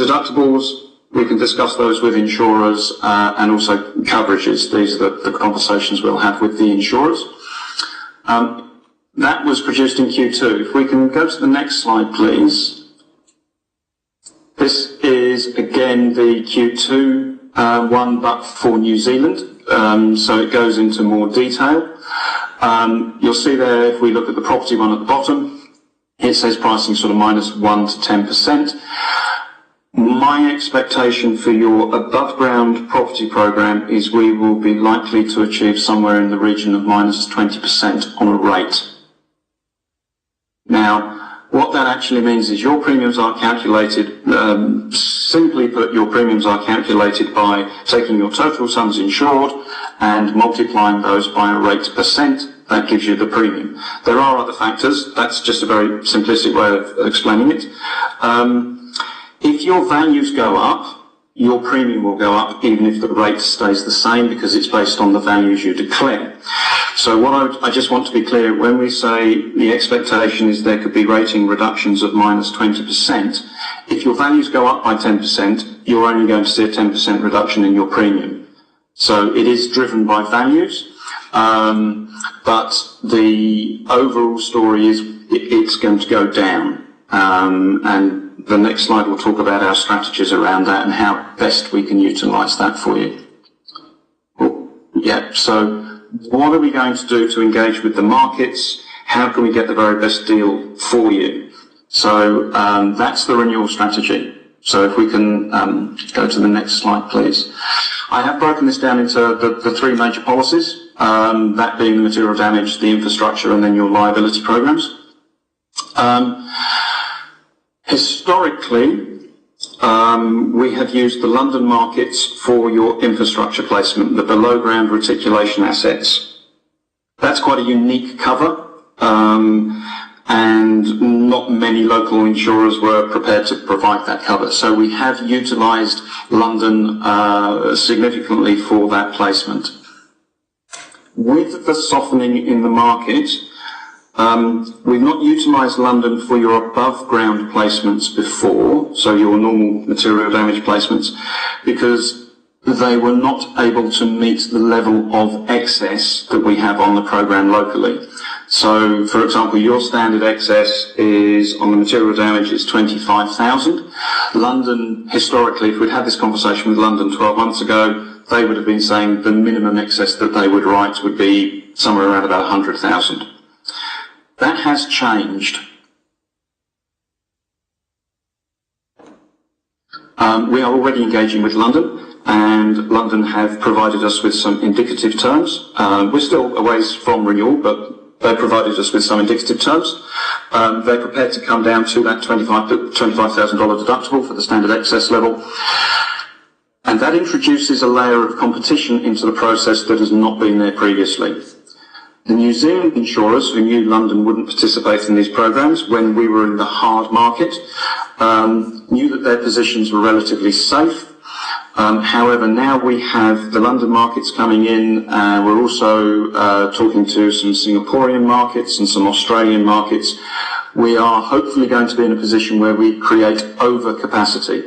deductibles, we can discuss those with insurers, and also coverages. These are the conversations we'll have with the insurers. That was produced in Q2. If we can go to the next slide, please. This is, again, the Q2 one, but for New Zealand. So it goes into more detail. You'll see there, if we look at the property one at the bottom, it says pricing sort of -1 to 10%. My expectation for your above-ground property program is we will be likely to achieve somewhere in the region of -20% on a rate. Now, what that actually means is your premiums are calculated, simply put, your premiums are calculated by taking your total sums insured and multiplying those by a rate percent. That gives you the premium. There are other factors. That's just a very simplistic way of explaining it. If your values go up, your premium will go up even if the rate stays the same because it's based on the values you declare. So what I just want to be clear, when we say the expectation is there could be rating reductions of -20%, if your values go up by 10%, you're only going to see a 10% reduction in your premium. So it is driven by values, but the overall story is it's going to go down. And the next slide will talk about our strategies around that and how best we can utilise that for you. So what are we going to do to engage with the markets? How can we get the very best deal for you? So that's the renewal strategy. So if we can go to the next slide, please. I have broken this down into the three major policies, that being the material damage, the infrastructure, and then your liability programs. Historically, we have used the London markets for your infrastructure placement, the below-ground reticulation assets. That's quite a unique cover, and not many local insurers were prepared to provide that cover. So we have utilised London significantly for that placement. With the softening in the market, we've not utilised London for your above-ground placements before, so your normal material damage placements, because they were not able to meet the level of excess that we have on the programme locally. So, for example, your standard excess is, on the material damage, is 25,000. London, historically, if we'd had this conversation with London 12 months ago, they would have been saying the minimum excess that they would write would be somewhere around about 100,000. That has changed. We are already engaging with London, and London have provided us with some indicative terms. We're still a ways from renewal, but they provided us with some indicative terms. They're prepared to come down to that $25,000 deductible for the standard excess level. And that introduces a layer of competition into the process that has not been there previously. The New Zealand insurers who knew London wouldn't participate in these programs when we were in the hard market knew that their positions were relatively safe. However, now we have the London markets coming in. We're also talking to some Singaporean markets and some Australian markets. We are hopefully going to be in a position where we create overcapacity.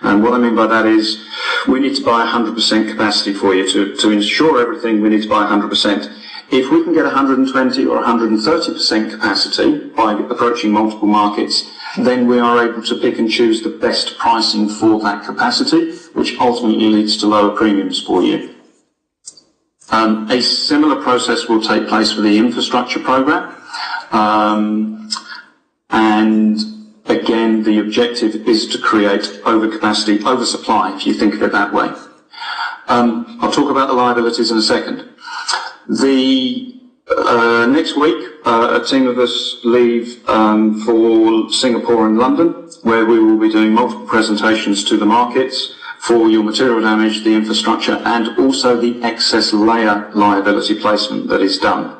And what I mean by that is we need to buy 100% capacity for you. To insure everything, we need to buy 100%. If we can get 120 or 130% capacity by approaching multiple markets, then we are able to pick and choose the best pricing for that capacity, which ultimately leads to lower premiums for you. A similar process will take place for the infrastructure program. And again, the objective is to create overcapacity, oversupply, if you think of it that way. I'll talk about the liabilities in a second. Next week, a team of us leave for Singapore and London, where we will be doing multiple presentations to the markets for your material damage, the infrastructure, and also the excess layer liability placement that is done.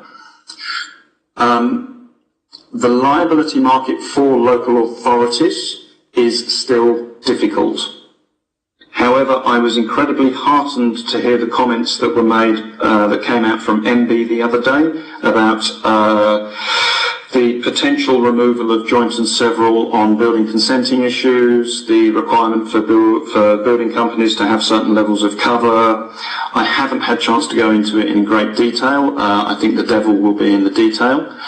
the liability market for local authorities is still difficult. However, I was incredibly heartened to hear the comments that were made, that came out from MB the other day about the potential removal of joint and several on building consenting issues, the requirement for building companies to have certain levels of cover. I haven't had a chance to go into it in great detail. I think the devil will be in the detail.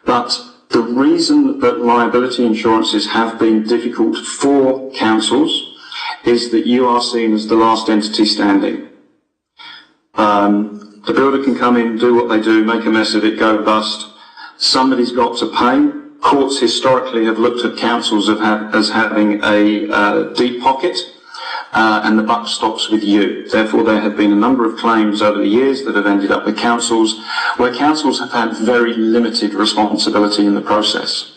But the reason that liability insurances have been difficult for councils is that you are seen as the last entity standing. The builder can come in, do what they do, make a mess of it, go bust. Somebody's got to pay. Courts historically have looked at councils as having a deep pocket, and the buck stops with you. Therefore, there have been a number of claims over the years that have ended up with councils, where councils have had very limited responsibility in the process.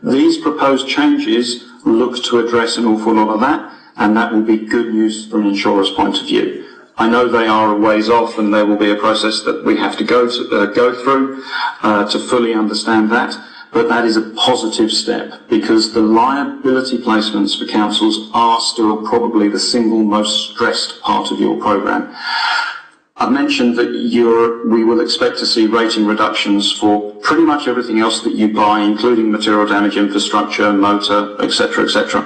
These proposed changes look to address an awful lot of that, and that will be good news from an insurer's point of view. I know they are a ways off, and there will be a process that we have to go through to fully understand that, but that is a positive step, because the liability placements for councils are still probably the single most stressed part of your programme. I've mentioned that we will expect to see rating reductions for pretty much everything else that you buy, including material damage infrastructure, motor, etc., etc.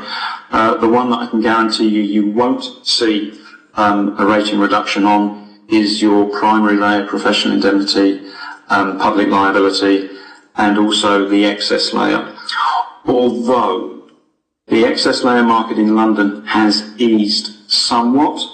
The one that I can guarantee you won't see a rating reduction on is your primary layer professional indemnity, public liability, and also the excess layer. Although the excess layer market in London has eased somewhat,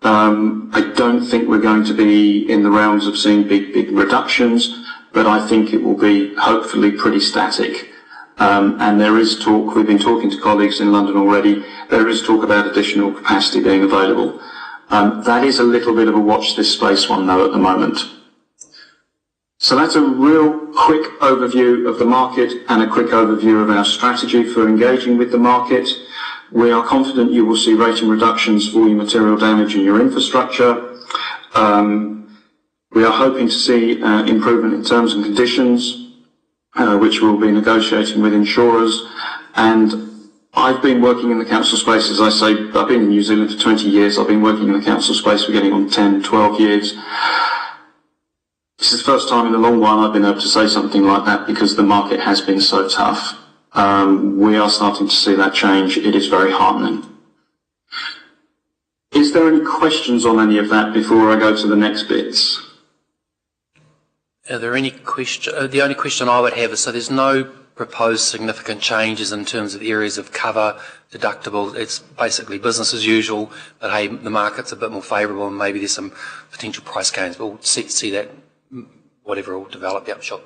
I don't think we're going to be in the realms of seeing big reductions, but I think it will be hopefully pretty static. And there is talk, we've been talking to colleagues in London already, there is talk about additional capacity being available. That is a little bit of a watch this space one though at the moment. So that's a real quick overview of the market and a quick overview of our strategy for engaging with the market. We are confident you will see rating reductions for your material damage and your infrastructure. We are hoping to see improvement in terms and conditions, which we'll be negotiating with insurers. And I've been working in the council space, as I say, I've been in New Zealand for 20 years. I've been working in the council space for getting on 10, 12 years. This is the first time in a long while I've been able to say something like that, because the market has been so tough. We are starting to see that change. It is very heartening. Is there any questions on any of that before I go to the next bits? Are there any questions? The only question I would have is, so there's no proposed significant changes in terms of areas of cover, deductible. It's basically business as usual, but hey, the market's a bit more favourable and maybe there's some potential price gains. But we'll see that, whatever will develop. Yep, sure.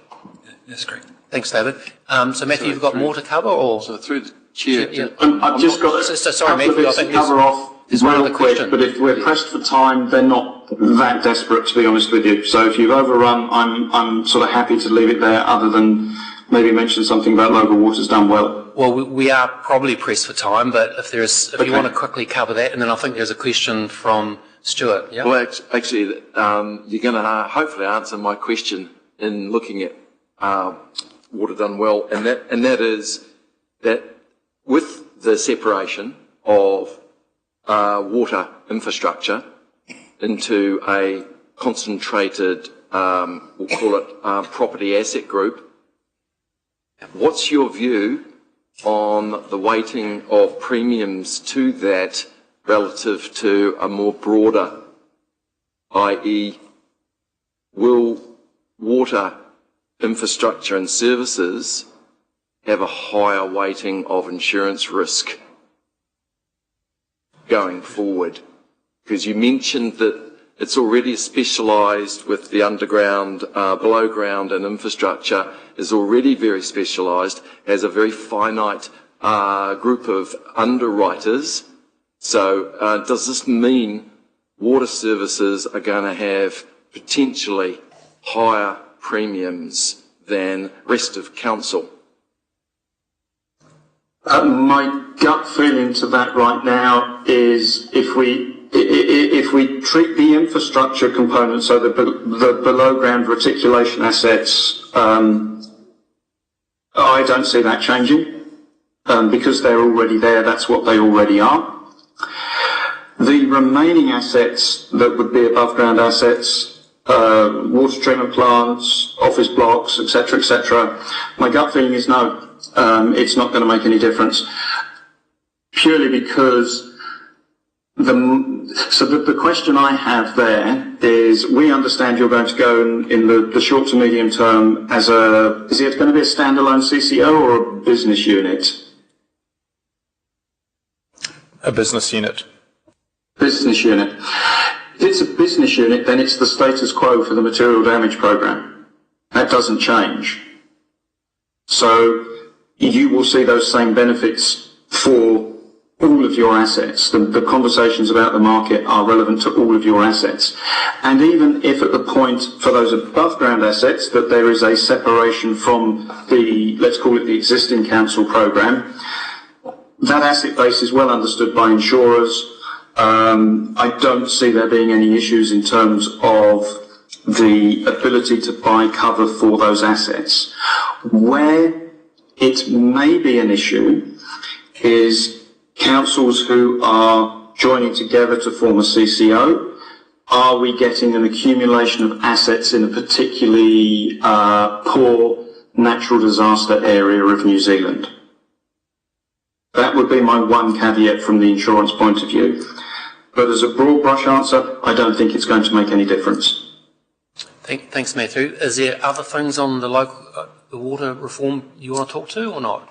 That's great. Thanks, David. So Matthew, you've got more to cover, or? So through the chair. Yeah. I've just got sorry, Matthew, I think to cover off real quick, but if we're pressed for time, they're not that desperate, to be honest with you. So if you've overrun, I'm sort of happy to leave it there, other than maybe mention something about local water's done well. Well, we are probably pressed for time, but if you want to quickly cover that, and then I think there's a question from Stuart. Yeah. Well, actually, you're going to hopefully answer my question in looking at water done well, and that is that with the separation of water infrastructure into a concentrated, we'll call it property asset group, what's your view on the weighting of premiums to that relative to a more broader, i.e. will water infrastructure and services have a higher weighting of insurance risk going forward? Because you mentioned that it's already specialised with the underground, below ground and infrastructure is already very specialised, has a very finite group of underwriters. So does this mean water services are going to have potentially higher premiums than rest of council? My gut feeling to that right now is if we if we treat the infrastructure component, so the below ground reticulation assets, I don't see that changing, because they're already there, that's what they already are. The remaining assets that would be above ground assets, water treatment plants, office blocks, etc., my gut feeling is no, it's not going to make any difference, purely because the question I have there is, we understand you're going to go in the short to medium term as is it going to be a standalone CCO or a business unit? A business unit. Business unit. If it's a business unit, then it's the status quo for the material damage program. That doesn't change. So you will see those same benefits for all of your assets. The conversations about the market are relevant to all of your assets. And even if at the point for those above ground assets that there is a separation from the, let's call it the existing council program, that asset base is well understood by insurers. I don't see there being any issues in terms of the ability to buy cover for those assets. Where it may be an issue is councils who are joining together to form a CCO. Are we getting an accumulation of assets in a particularly poor natural disaster area of New Zealand? That would be my one caveat from the insurance point of view. But as a broad brush answer, I don't think it's going to make any difference. Thanks, Matthew. Is there other things on the local the water reform you want to talk to or not?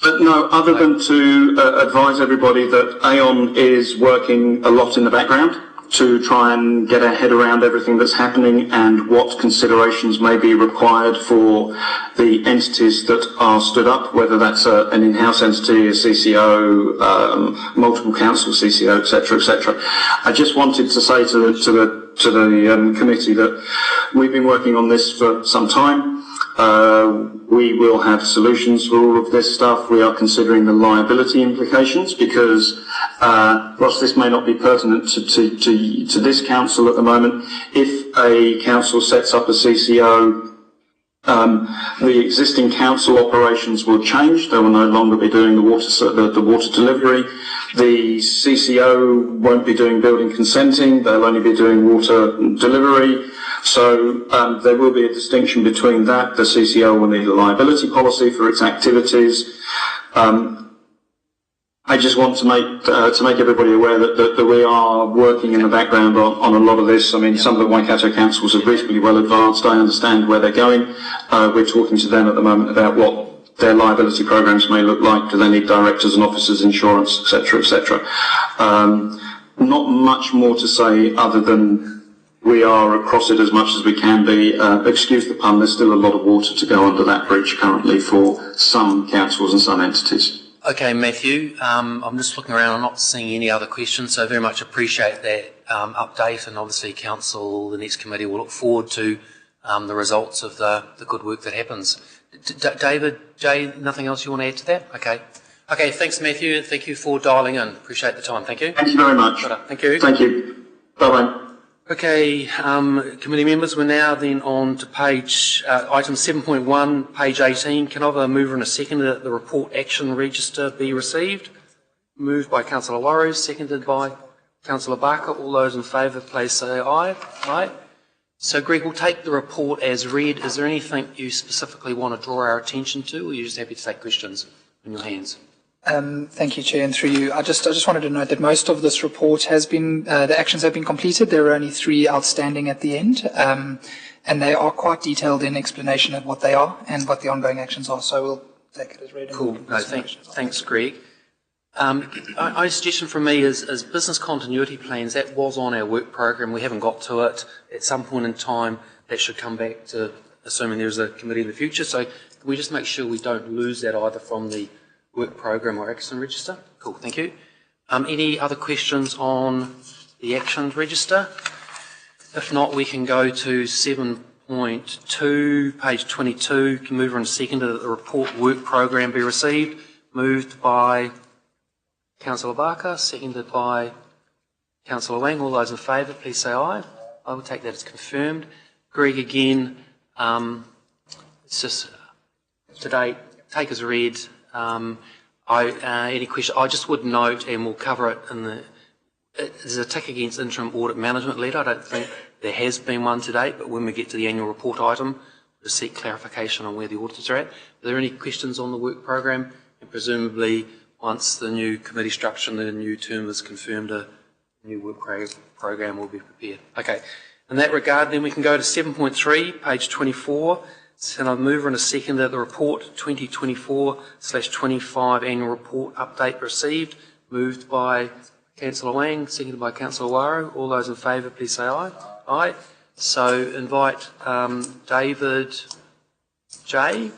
But no, other than to advise everybody that Aon is working a lot in the background to try and get our head around everything that's happening and what considerations may be required for the entities that are stood up, whether that's an in-house entity, a CCO, multiple council CCO, etc. I just wanted to say to the committee that we've been working on this for some time. We will have solutions for all of this stuff. We are considering the liability implications because, whilst this may not be pertinent to this council at the moment, if a council sets up a CCO, the existing council operations will change. They will no longer be doing the water delivery. The CCO won't be doing building consenting. They'll only be doing water delivery. So there will be a distinction between that. The CCO will need a liability policy for its activities. I just want to make everybody aware that we are working in the background on a lot of this. I mean, some of the Waikato councils are reasonably well advanced. I understand where they're going. We're talking to them at the moment about what their liability programs may look like. Do they need directors and officers insurance, etc. Not much more to say other than we are across it as much as we can be. Excuse the pun, there's still a lot of water to go under that bridge currently for some councils and some entities. Okay, Matthew, I'm just looking around, I'm not seeing any other questions, so very much appreciate that update, and obviously Council, the next committee will look forward to the results of the good work that happens. David, Jay, nothing else you want to add to that? Okay. Okay, thanks Matthew, and thank you for dialing in. Appreciate the time. Thank you. Thank you very much. Thank you. Thank you. Bye-bye. Okay, committee members, we're now then on to page, item 7.1, page 18. Can I have a mover and a seconder that the report action register be received? Moved by Councillor Waru, seconded by Councillor Barker. All those in favour, please say aye. Aye. So, Greg, we'll take the report as read. Is there anything you specifically want to draw our attention to, or are you just happy to take questions in your hands? Thank you, Chair, and through you. I just wanted to note that most of this report has been, the actions have been completed. There are only 3 outstanding at the end, and they are quite detailed in explanation of what they are and what the ongoing actions are. So we'll take it as read. Cool. No, thanks, Greg. A suggestion from me is business continuity plans. That was on our work program. We haven't got to it. At some point in time, that should come back to, assuming there's a committee in the future. So we just make sure we don't lose that either from the work program or action register. Cool, thank you. Any other questions on the action register? If not, we can go to 7.2, page 22. Can mover and seconder that the report work program be received. Moved by Councillor Barker, seconded by Councillor Wang. All those in favour, please say aye. I will take that as confirmed. Greg, again, it's just today, take as read. Any question? I just would note, and we'll cover it in the. There's a tick against interim audit management letter. I don't think there has been one to date, but when we get to the annual report item, we'll seek clarification on where the auditors are at. Are there any questions on the work program? And presumably, once the new committee structure and the new term is confirmed, a new work program will be prepared. Okay. In that regard, then we can go to 7.3, page 24. And I'll move in a second that the report 2024/25 annual report update received, moved by Councillor Wang, seconded by Councillor Waro. All those in favour, please say aye. Aye. So invite David J,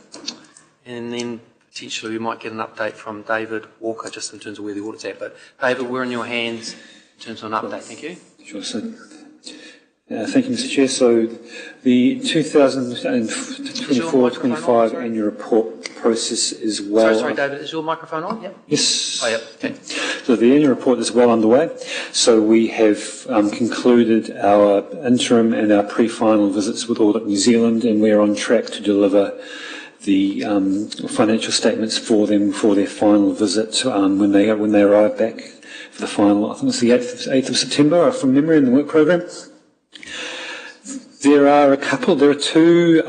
and then potentially we might get an update from David Walker just in terms of where the audit's at. But David, we're in your hands in terms of an update. Thank you. Sure. So, thank you, Mr. Chair. So the 2024-25 annual report process is well... Sorry, David, is your microphone on? Yep. Yes. Oh, yep. Okay. So the annual report is well underway. So we have concluded our interim and our pre-final visits with Audit New Zealand, and we're on track to deliver the financial statements for them for their final visit when they arrive back for the final. I think it's the 8th of September, from memory, in the work program. There are two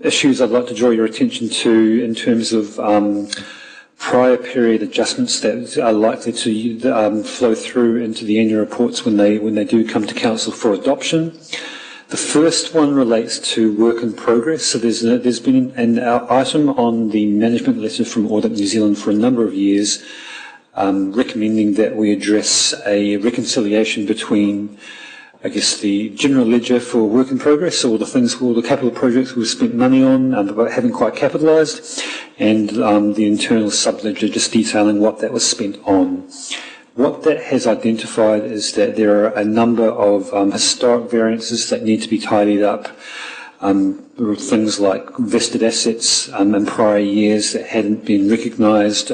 issues I'd like to draw your attention to in terms of prior period adjustments that are likely to flow through into the annual reports when they do come to Council for adoption. The first one relates to work in progress. So there's been an item on the management letter from Audit New Zealand for a number of years recommending that we address a reconciliation between, I guess, the general ledger for work in progress, all the capital projects we've spent money on but haven't quite capitalised, and the internal sub-ledger just detailing what that was spent on. What that has identified is that there are a number of historic variances that need to be tidied up. There are things like vested assets in prior years that hadn't been recognised,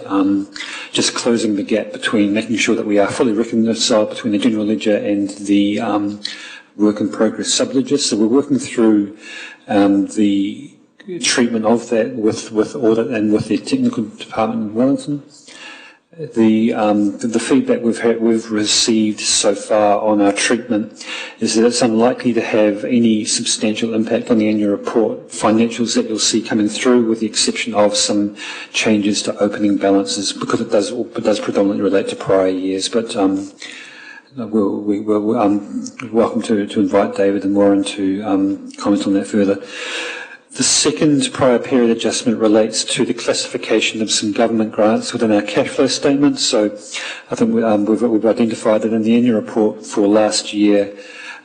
just closing the gap between making sure that we are fully reconciled between the general ledger and the work in progress sub-ledger. So we're working through the treatment of that with Audit and with the technical department in Wellington. The feedback we've received so far on our treatment is that it's unlikely to have any substantial impact on the annual report financials that you'll see coming through, with the exception of some changes to opening balances, because it does predominantly relate to prior years. But we're welcome to invite David and Warren to comment on that further. The second prior period adjustment relates to the classification of some government grants within our cash flow statement. So I think we've identified that in the annual report for last year,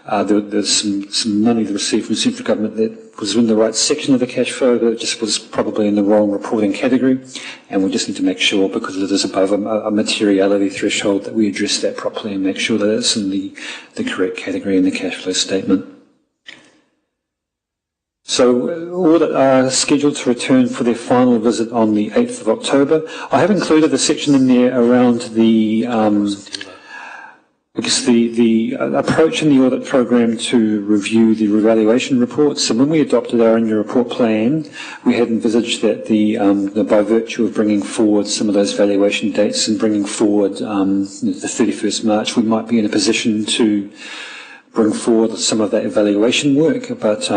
there's some money received from central government that was in the right section of the cash flow, but it just was probably in the wrong reporting category. And we just need to make sure, because it is above a materiality threshold, that we address that properly and make sure that it's in the correct category in the cash flow statement. So Audit are scheduled to return for their final visit on the 8th of October. I have included a section in there around the approach in the audit program to review the revaluation reports. So when we adopted our annual report plan, we had envisaged that by virtue of bringing forward some of those valuation dates and bringing forward the 31st March, we might be in a position to bring forward some of that evaluation work. But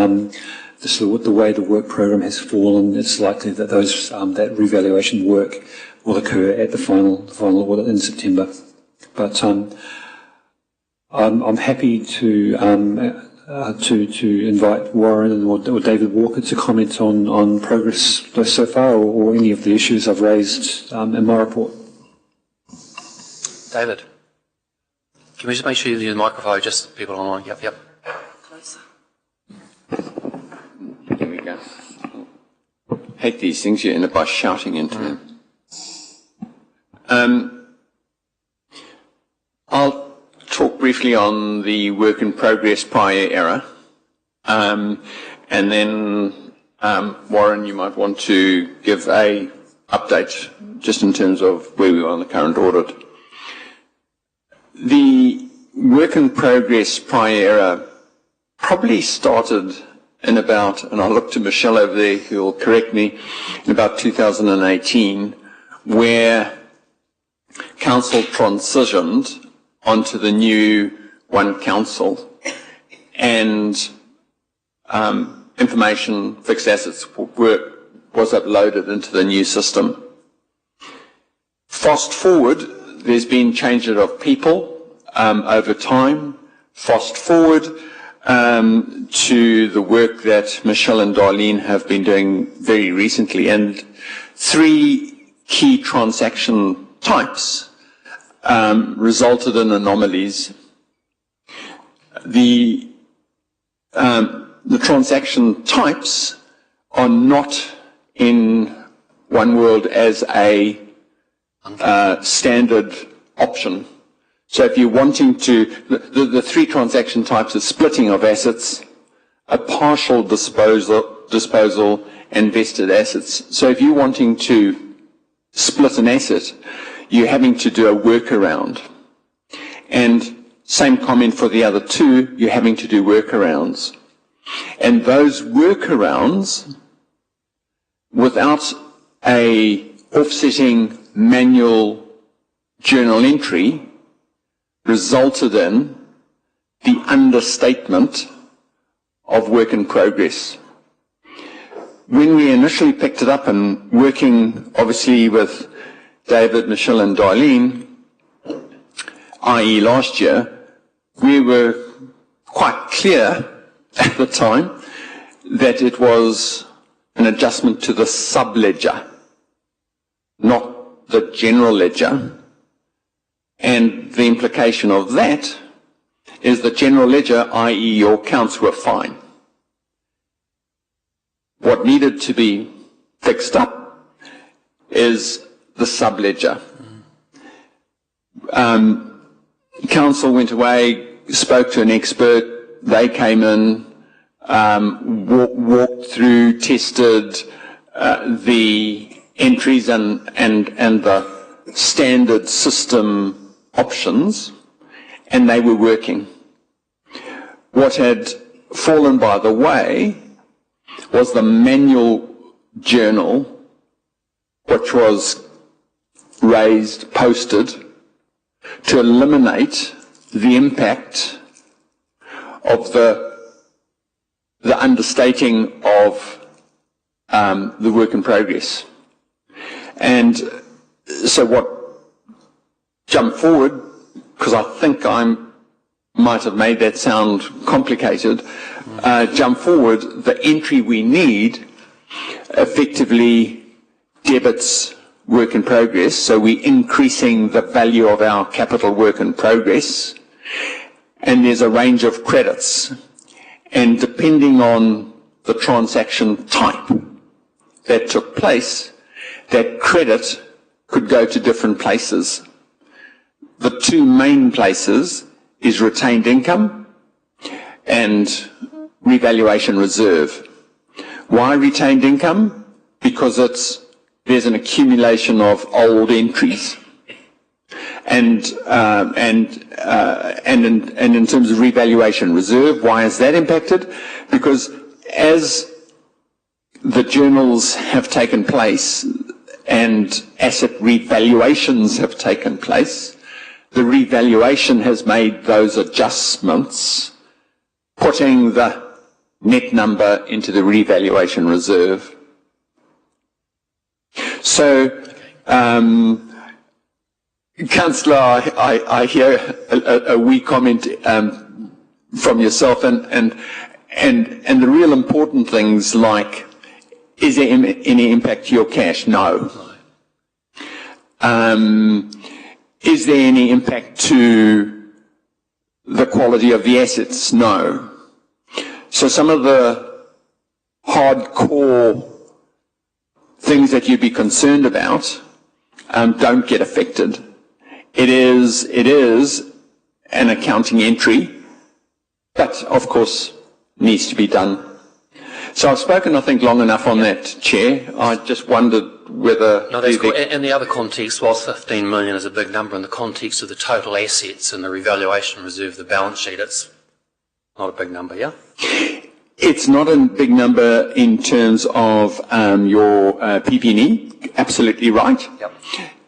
the way the work program has fallen, it's likely that that revaluation work will occur at the final audit in September. But I'm happy to invite Warren or David Walker to comment on progress so far, or any of the issues I've raised in my report. David, can we just make sure you use the microphone, just people online? Yep. Here we go. Hate these things, you end up by shouting into them. I'll talk briefly on the work in progress prior error, and then Warren, you might want to give a update just in terms of where we are on the current audit. The work in progress prior era probably started in about, and I'll look to Michelle over there who will correct me, in about 2018, where council transitioned onto the new One Council, and information, fixed assets was uploaded into the new system. Fast forward, there's been changes of people over time. Fast forward to the work that Michelle and Darlene have been doing very recently, and 3 key transaction types resulted in anomalies. The transaction types are not in One World as a standard option. So if you're wanting to, the 3 transaction types are splitting of assets, a partial disposal, and vested assets. So if you're wanting to split an asset, you're having to do a workaround. And same comment for the other 2, you're having to do workarounds. And those workarounds, without a offsetting manual journal entry, resulted in the understatement of work in progress. When we initially picked it up and working obviously with David, Michelle and Darlene, i.e. last year, we were quite clear at the time that it was an adjustment to the sub-ledger, not the general ledger. And the implication of that is the general ledger, i.e. your accounts were fine. What needed to be fixed up is the sub-ledger. Council went away, spoke to an expert, they came in, walked through, tested the entries and the standard system options, and they were working. What had fallen by the way was the manual journal, which was raised, posted, to eliminate the impact of the understating of the work in progress. And so what jumped forward, because I think I might have made that sound complicated, jump forward, the entry we need effectively debits work in progress, so we're increasing the value of our capital work in progress, and there's a range of credits, and depending on the transaction type that took place, that credit could go to different places. The 2 main places is retained income and revaluation reserve. Why retained income? Because there's an accumulation of old entries. And in terms of revaluation reserve, why is that impacted? Because as the journals have taken place and asset revaluations have taken place, the revaluation has made those adjustments, putting the net number into the revaluation reserve. So, Councillor, I hear a wee comment from yourself, and the real important things like, is there any impact to your cash? No. Is there any impact to the quality of the assets? No. So some of the hardcore things that you'd be concerned about don't get affected. It is an accounting entry, but of course needs to be done. So I've spoken, I think, long enough on that, Chair. I just wondered whether... No, that's cool. In the other context, whilst 15 million is a big number, in the context of the total assets and the revaluation reserve, the balance sheet, it's not a big number, yeah? It's not a big number in terms of your PP&E. Absolutely right. Yep.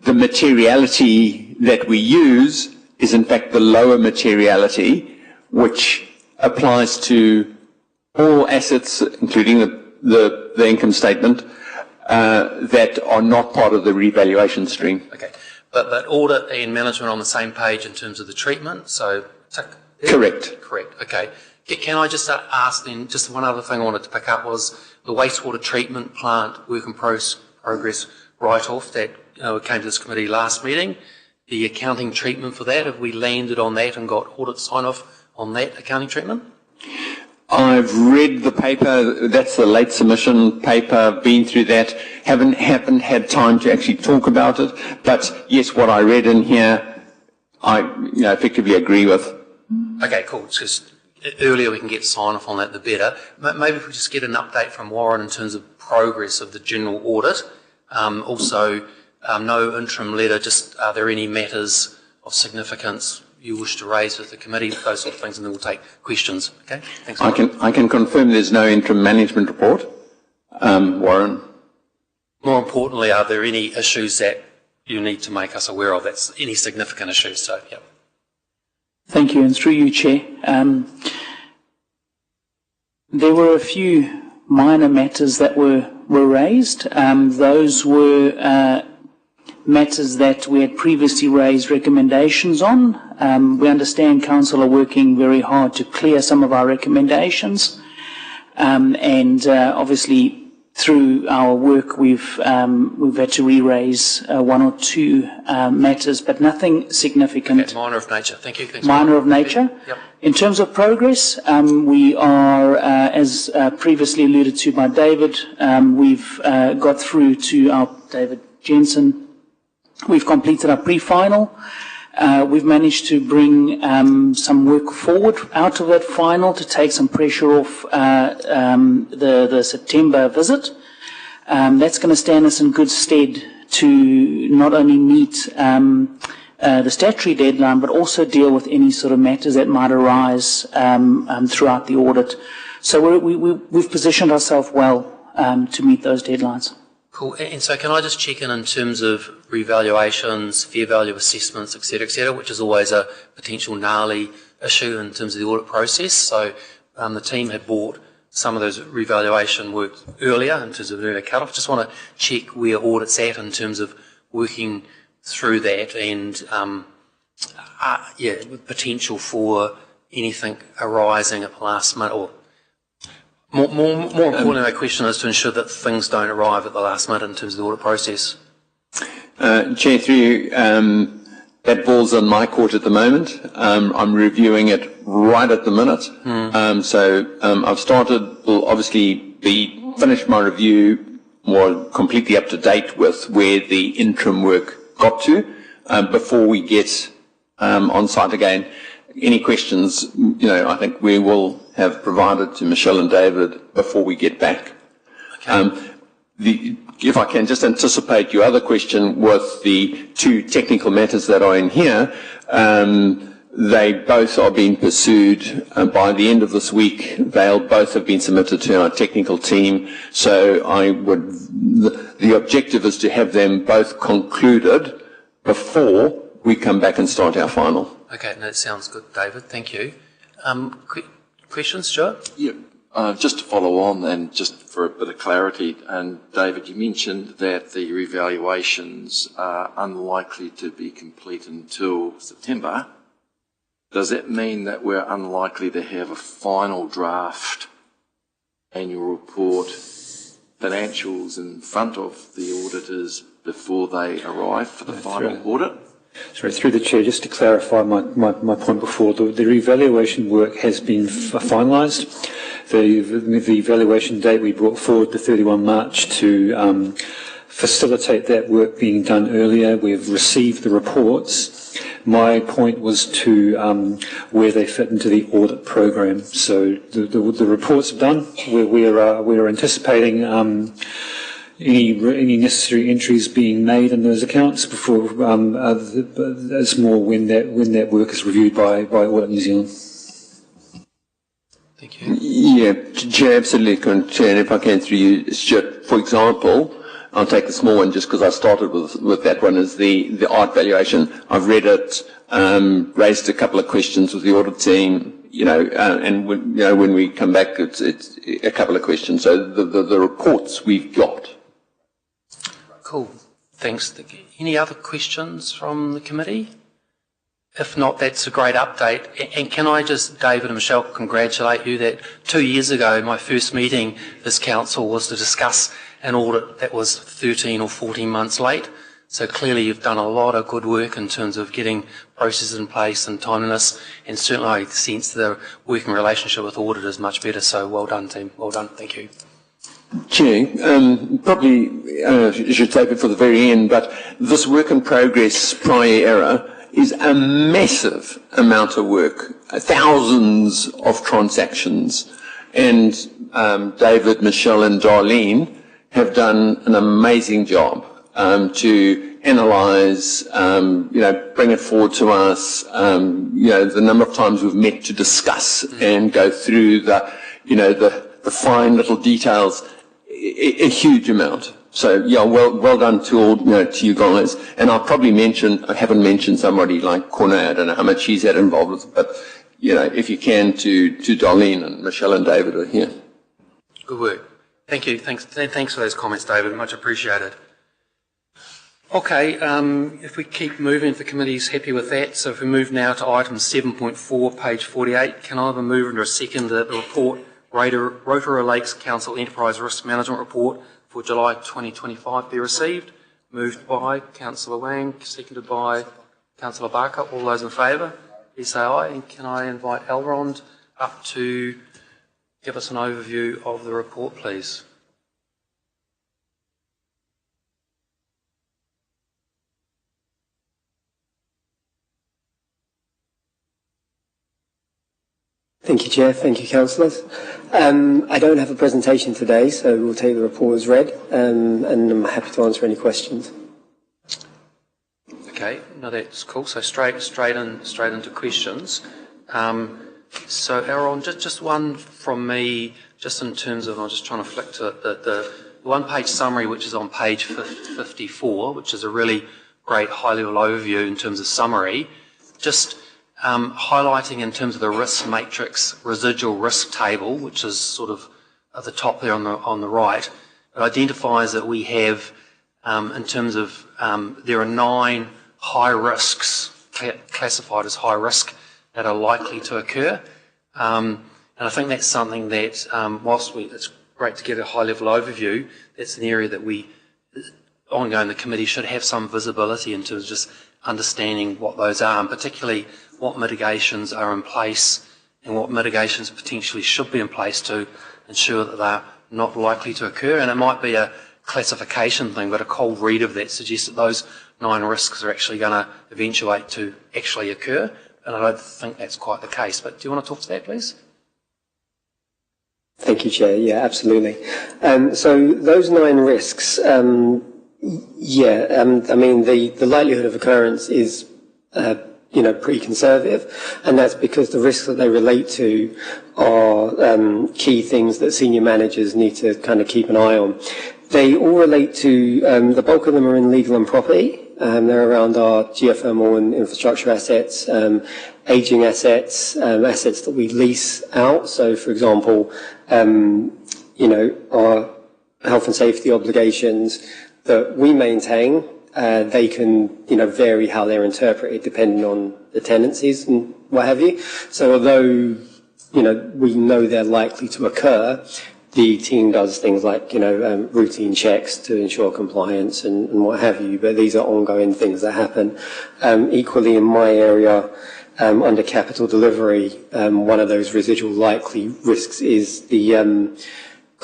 The materiality that we use is, in fact, the lower materiality, which applies to all assets, including the income statement, that are not part of the revaluation stream. Okay. But audit and management on the same page in terms of the treatment, so... Correct. Correct, okay. Can I just ask then, just one other thing I wanted to pick up was the wastewater treatment plant work in progress write-off that came to this committee last meeting. The accounting treatment for that, have we landed on that and got audit sign-off on that accounting treatment? I've read the paper, that's the late submission paper, been through that, haven't had time to actually talk about it, but yes, what I read in here, I effectively agree with. Okay, cool. It's just earlier we can get sign-off on that, the better. Maybe if we just get an update from Warren in terms of progress of the general audit. Also, no interim letter, just are there any matters of significance you wish to raise with the committee, those sort of things, and then we'll take questions. Okay? Thanks. I can confirm there's no interim management report. Warren? More importantly, are there any issues that you need to make us aware of? That's any significant issues, so, yeah. Thank you, and through you, Chair. There were a few minor matters that were raised. Those were matters that we had previously raised recommendations on. We understand Council are working very hard to clear some of our recommendations, and obviously through our work we've had to re-raise one or two matters, but nothing significant. Okay, minor of nature. Thank you. Thanks. Minor of nature. Yep. In terms of progress, we are, as previously alluded to by David, we've got through to our David Jensen. We've completed our pre-final. We've managed to bring some work forward out of that final to take some pressure off the September visit. That's going to stand us in good stead to not only meet the statutory deadline, but also deal with any sort of matters that might arise throughout the audit. So we've positioned ourselves well to meet those deadlines. Cool. And so can I just check in terms of revaluations, fair value assessments, et cetera, which is always a potential gnarly issue in terms of the audit process. So the team had bought some of those revaluation work earlier in terms of an earlier cut-off. Just want to check where audit's at in terms of working through that and, potential for anything arising at the last minute or more importantly, my question is to ensure that things don't arrive at the last minute in terms of the audit process. Chair, through you, that ball's on my court at the moment. I'm reviewing it right at the minute. I've started, will obviously be finished my review more completely up to date with where the interim work got to before we get on site again. Any questions, I think we will have provided to Michelle and David before we get back. Okay. If I can just anticipate your other question with the two technical matters that are in here, they both are being pursued by the end of this week. They'll both have been submitted to our technical team. So the objective is to have them both concluded before we come back and start our final. Okay, that sounds good, David. Thank you. Questions, Stuart? Yeah, just to follow on and just for a bit of clarity, and David, you mentioned that the revaluations are unlikely to be complete until September. Does that mean that we're unlikely to have a final draft annual report, financials in front of the auditors before they arrive for the final audit? Sorry, through the Chair, just to clarify my point before, the revaluation work has been finalised. The evaluation date we brought forward, the 31 March, to facilitate that work being done earlier. We've received the reports. My point was to where they fit into the audit program. So the reports are done. We're anticipating any necessary entries being made in those accounts before. It's more when that work is reviewed by Audit New Zealand. Thank you. Yeah, Chair, absolutely. Chair, and if I can through you, Stuart, for example, I'll take the small one just because I started with that one, is the art valuation. I've read it, raised a couple of questions with the audit team, and when we come back, it's a couple of questions. So the reports we've got. Cool. Thanks. Any other questions from the committee? If not, that's a great update. And can I just, David and Michelle, congratulate you that 2 years ago, my first meeting this council was to discuss an audit that was 13 or 14 months late. So clearly you've done a lot of good work in terms of getting processes in place and timeliness, and certainly I sense the working relationship with audit is much better. So well done, team. Well done. Thank you. Chair, probably you should take it for the very end, but this work in progress prior error is a massive amount of work, thousands of transactions, and David, Michelle and Darlene have done an amazing job to analyse, bring it forward to us, the number of times we've met to discuss and go through the fine little details, a huge amount. So yeah, well done to all, to you guys. And I haven't mentioned somebody like Corné. I don't know how much he's had involved with, but if you can, to Darlene and Michelle and David are here. Good work. Thank you. Thanks for those comments, David. Much appreciated. Okay, if we keep moving, if the committee's happy with that, so if we move now to item 7.4, page 48, can I have a move into a second the report, Rotorua Lakes Council Enterprise Risk Management Report for July 2025 be received? Moved by Councillor Wang, seconded by Councillor Barker. All those in favour, please say aye. And can I invite Elrond up to give us an overview of the report, please? Thank you, Chair. Thank you, Councillors. I don't have a presentation today, so we'll take the report as read, and I'm happy to answer any questions. Okay, no, that's cool. So straight into questions. So Aaron, just one from me, just in terms of, I'm just trying to flick to the one-page summary, which is on page 54, which is a really great high-level overview in terms of summary. Just highlighting in terms of the risk matrix residual risk table, which is sort of at the top there on the right. It identifies that we have, in terms of, there are 9 high risks classified as high risk that are likely to occur. And I think that's something that, whilst it's great to get a high-level overview, that's an area that we, ongoing the committee, should have some visibility in terms of just understanding what those are, and particularly what mitigations are in place and what mitigations potentially should be in place to ensure that they're not likely to occur. And it might be a classification thing, but a cold read of that suggests that those 9 risks are actually going to eventuate to actually occur. And I don't think that's quite the case. But do you want to talk to that, please? Thank you, Chair. Yeah, absolutely. So those 9 risks, I mean, the likelihood of occurrence is, pretty conservative, and that's because the risks that they relate to are key things that senior managers need to kind of keep an eye on. They all relate to, the bulk of them are in legal and property. They're around our geothermal and infrastructure assets, aging assets, assets that we lease out. So, for example, our health and safety obligations that we maintain, they can, vary how they're interpreted depending on the tenancies and what have you. So although, we know they're likely to occur, the team does things like, routine checks to ensure compliance and what have you, but these are ongoing things that happen. Equally in my area, under capital delivery, one of those residual likely risks is the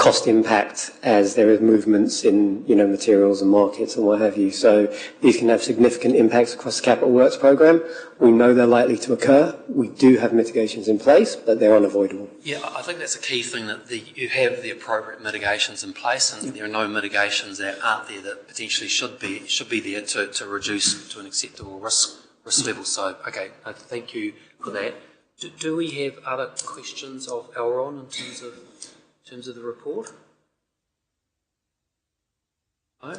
cost impact as there is movements in, materials and markets and what have you. So these can have significant impacts across the capital works program. We know they're likely to occur. We do have mitigations in place, but they're unavoidable. Yeah, I think that's a key thing, that you have the appropriate mitigations in place, and there are no mitigations that aren't there that potentially should be there to reduce to an acceptable risk level. So, okay, thank you for that. Do we have other questions of Elron in terms of the report? No?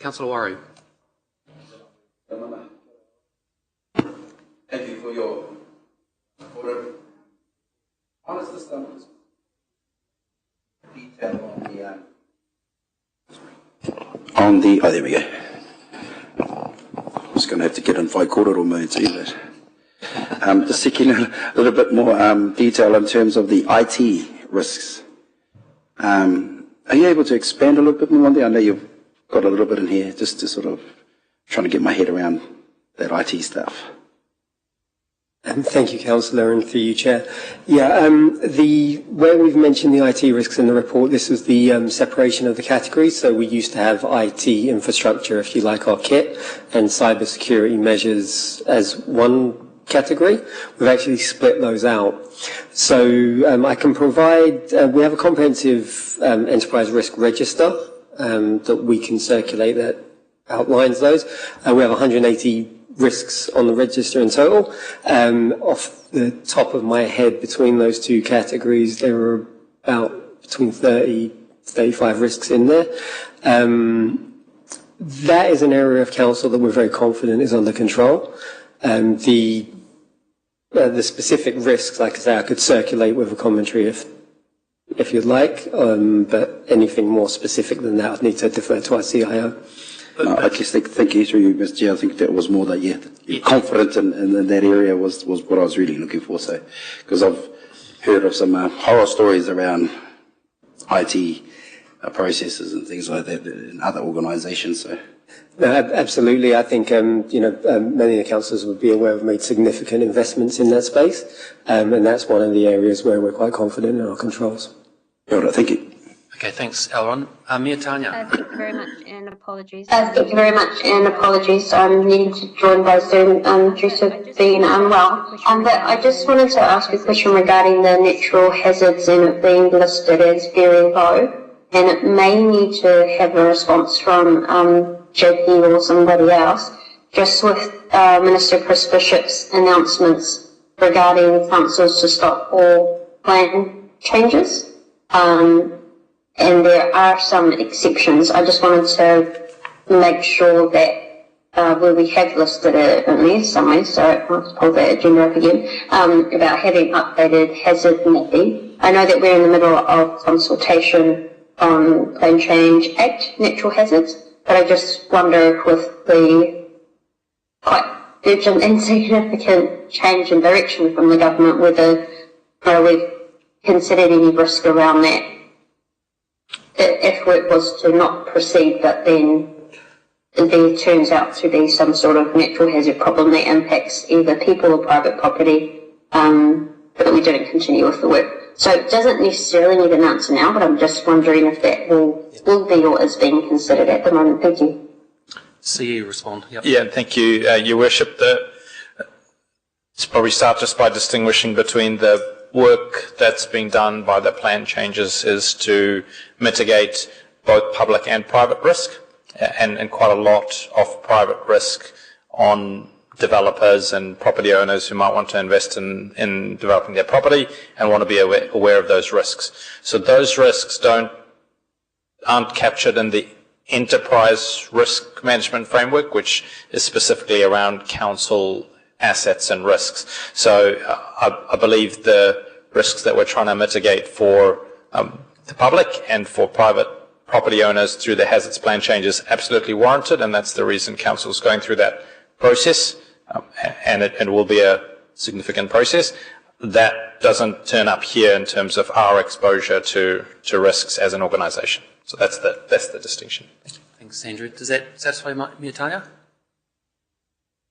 Councillor Warry. Thank you for your report. How is this done? Detail on the oh, there we go. I'm just going to have to get in Whaikōrero mode to do that. Just seeking a little bit more detail in terms of the IT risks. Are you able to expand a little bit more on that? I know you've got a little bit in here, just to sort of trying to get my head around that IT stuff. Thank you, Councillor, and through you, Chair. Yeah, where we've mentioned the IT risks in the report, this was the separation of the categories. So we used to have IT infrastructure, if you like, our kit, and cybersecurity measures as one category. We've actually split those out. So I can provide, we have a comprehensive enterprise risk register that we can circulate that outlines those. We have 180 risks on the register in total. Off the top of my head, between those two categories, there are about between 30 to 35 risks in there. That is an area of council that we're very confident is under control. The specific risks, like I say, I could circulate with a commentary if you'd like, but anything more specific than that, I'd need to defer to our CIO. No, I just thank you through you, Mr. Chair. I think that was more that, you're confident in that area was what I was really looking for. So, because I've heard of some horror stories around IT processes and things like that in other organisations. So. No, absolutely. I think, many of the councillors would be aware we've made significant investments in that space, and that's one of the areas where we're quite confident in our controls. All right, thank you. Okay, thanks, Elron. Mia Tanya. Thank you very much, and apologies. I'm needing to join by Zoom due to being unwell. But I just wanted to ask a question regarding the natural hazards and it being listed as very low, and it may need to have a response from JP or somebody else, just with Minister Chris Bishop's announcements regarding councils to stop all plan changes. And there are some exceptions. I just wanted to make sure that where we have listed it in there somewhere, so I'll pull that agenda up again, about having updated hazard mapping. I know that we're in the middle of consultation on Plan Change Act natural hazards, but I just wonder if with the quite urgent and significant change in direction from the government, whether we've considered any risk around that. If it was to not proceed, but then there turns out to be some sort of natural hazard problem that impacts either people or private property, but we didn't continue with the work. So it doesn't necessarily need an answer now, but I'm just wondering if that will be or is being considered at the moment. Thank you. CE respond. Yep. Yeah, thank you, Your Worship. Let's probably start just by distinguishing between the work that's being done by the plan changes is to mitigate both public and private risk, and quite a lot of private risk on developers and property owners who might want to invest in developing their property and want to be aware of those risks. So those risks aren't captured in the enterprise risk management framework, which is specifically around council assets and risks. So I believe the risks that we're trying to mitigate for the public and for private property owners through the hazards plan changes absolutely warranted, and that's the reason council is going through that process, and it will be a significant process. That doesn't turn up here in terms of our exposure to risks as an organisation. So that's the distinction. Thanks, Andrew. Does that satisfy Mia Tanya?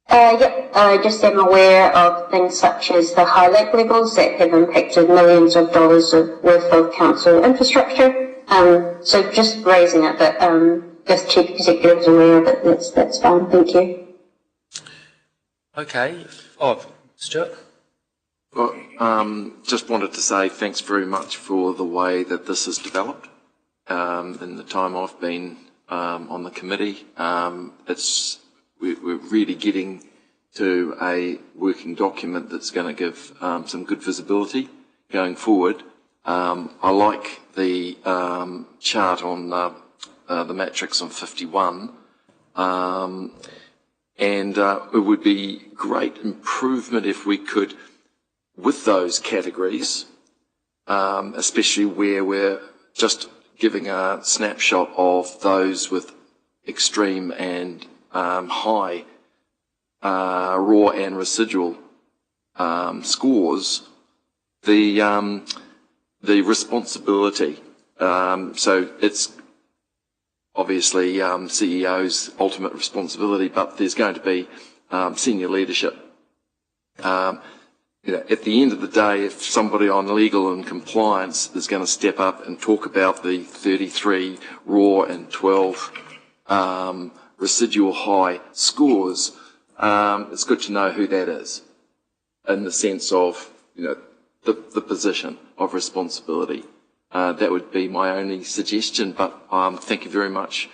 Yep, I just am aware of things such as the high lake levels that have impacted millions of dollars worth of council infrastructure. So just raising it, but if Chief Executive's aware of it, that's fine. Thank you. Okay. Oh, Stuart? Well, just wanted to say thanks very much for the way that this has developed. In the time I've been on the committee, we're really getting to a working document that's going to give some good visibility going forward. I like the chart on the matrix on 51, and it would be great improvement if we could, with those categories, especially where we're just giving a snapshot of those with extreme and high raw and residual scores, the responsibility. So it's obviously CEO's ultimate responsibility, but there's going to be senior leadership. At the end of the day, if somebody on legal and compliance is going to step up and talk about the 33 raw and 12 residual high scores, it's good to know who that is, in the sense of the position of responsibility. That would be my only suggestion, but thank you very much.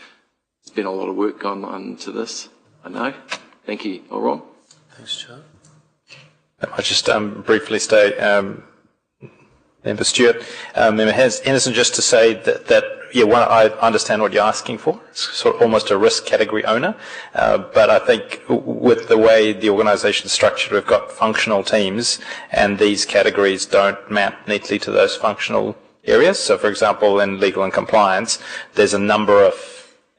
There's been a lot of work gone into this, I know. Thank you, Ron. Thanks, Stuart. I'll just briefly state, Member Stewart, Member Henderson, just to say that I understand what you're asking for. It's sort of almost a risk category owner, but I think with the way the organisation is structured, we've got functional teams, and these categories don't map neatly to those functional areas. So, for example, in legal and compliance, there's a number of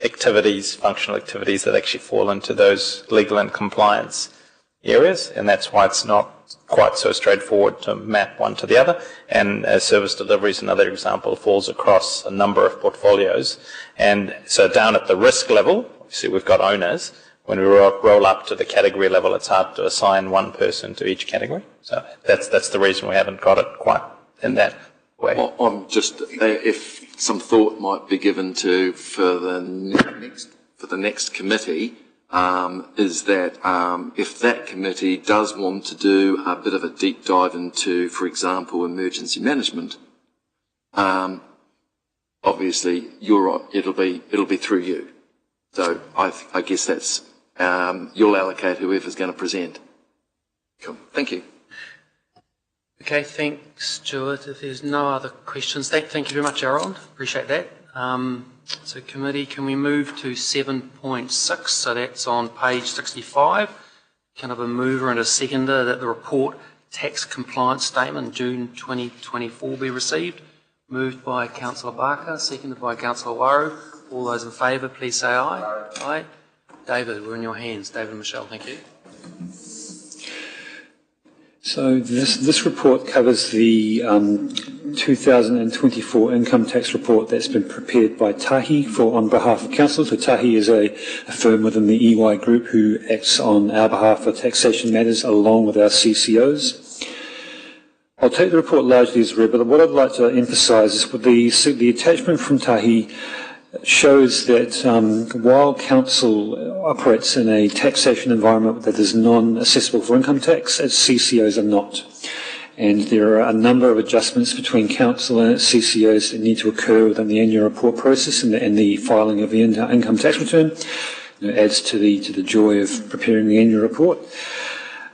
functional activities that actually fall into those legal and compliance areas, and that's why it's not quite so straightforward to map one to the other. And service delivery is another example, falls across a number of portfolios. And so down at the risk level, obviously we've got owners. When we roll up to the category level, it's hard to assign one person to each category. So that's the reason we haven't got it quite in that way. Well, I'm just, if some thought might be given to for the next committee, is that if that committee does want to do a bit of a deep dive into, for example, emergency management, obviously it'll be through you. So I guess that's you'll allocate whoever's going to present. Cool. Thank you. Okay, thanks, Stuart. If there's no other questions, thank you very much, Aaron. Appreciate that. So committee, can we move to 7.6? So that's on page 65. Kind of a mover and a seconder that the report tax compliance statement June 2024 be received. Moved by Councillor Barker, seconded by Councillor Waru. All those in favour, please say aye. Aye. David, we're in your hands. David and Michelle, thank you. So this report covers the 2024 income tax report that's been prepared by Tahi on behalf of council. So Tahi is a firm within the EY group who acts on our behalf for taxation matters along with our CCOs. I'll take the report largely as read, but what I'd like to emphasise is the attachment from Tahi shows that while council operates in a taxation environment that is non-assessable for income tax, its CCOs are not. And there are a number of adjustments between council and its CCOs that need to occur within the annual report process and the filing of the income tax return. It adds to the joy of preparing the annual report.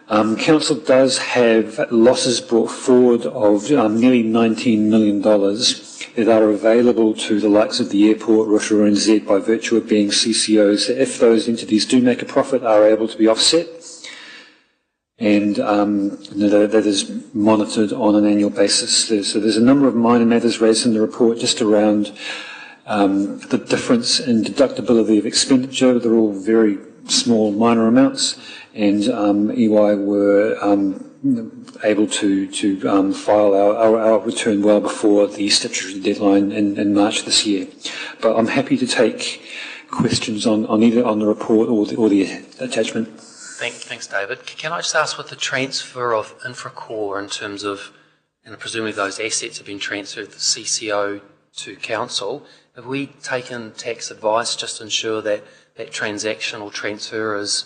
Council does have losses brought forward of nearly $19 million that are available to the likes of the airport, Rotorua and Z by virtue of being CCOs. If those entities do make a profit, are able to be offset. And that is monitored on an annual basis. So there's a number of minor matters raised in the report just around the difference in deductibility of expenditure. They're all very small, minor amounts. And EY were able to file our return well before the statutory deadline in March this year. But I'm happy to take questions on either on the report or the attachment. Thanks, David. Can I just ask, with the transfer of Infracore in terms of, and presumably those assets have been transferred from CCO to council, have we taken tax advice just to ensure that that transaction or transfer is,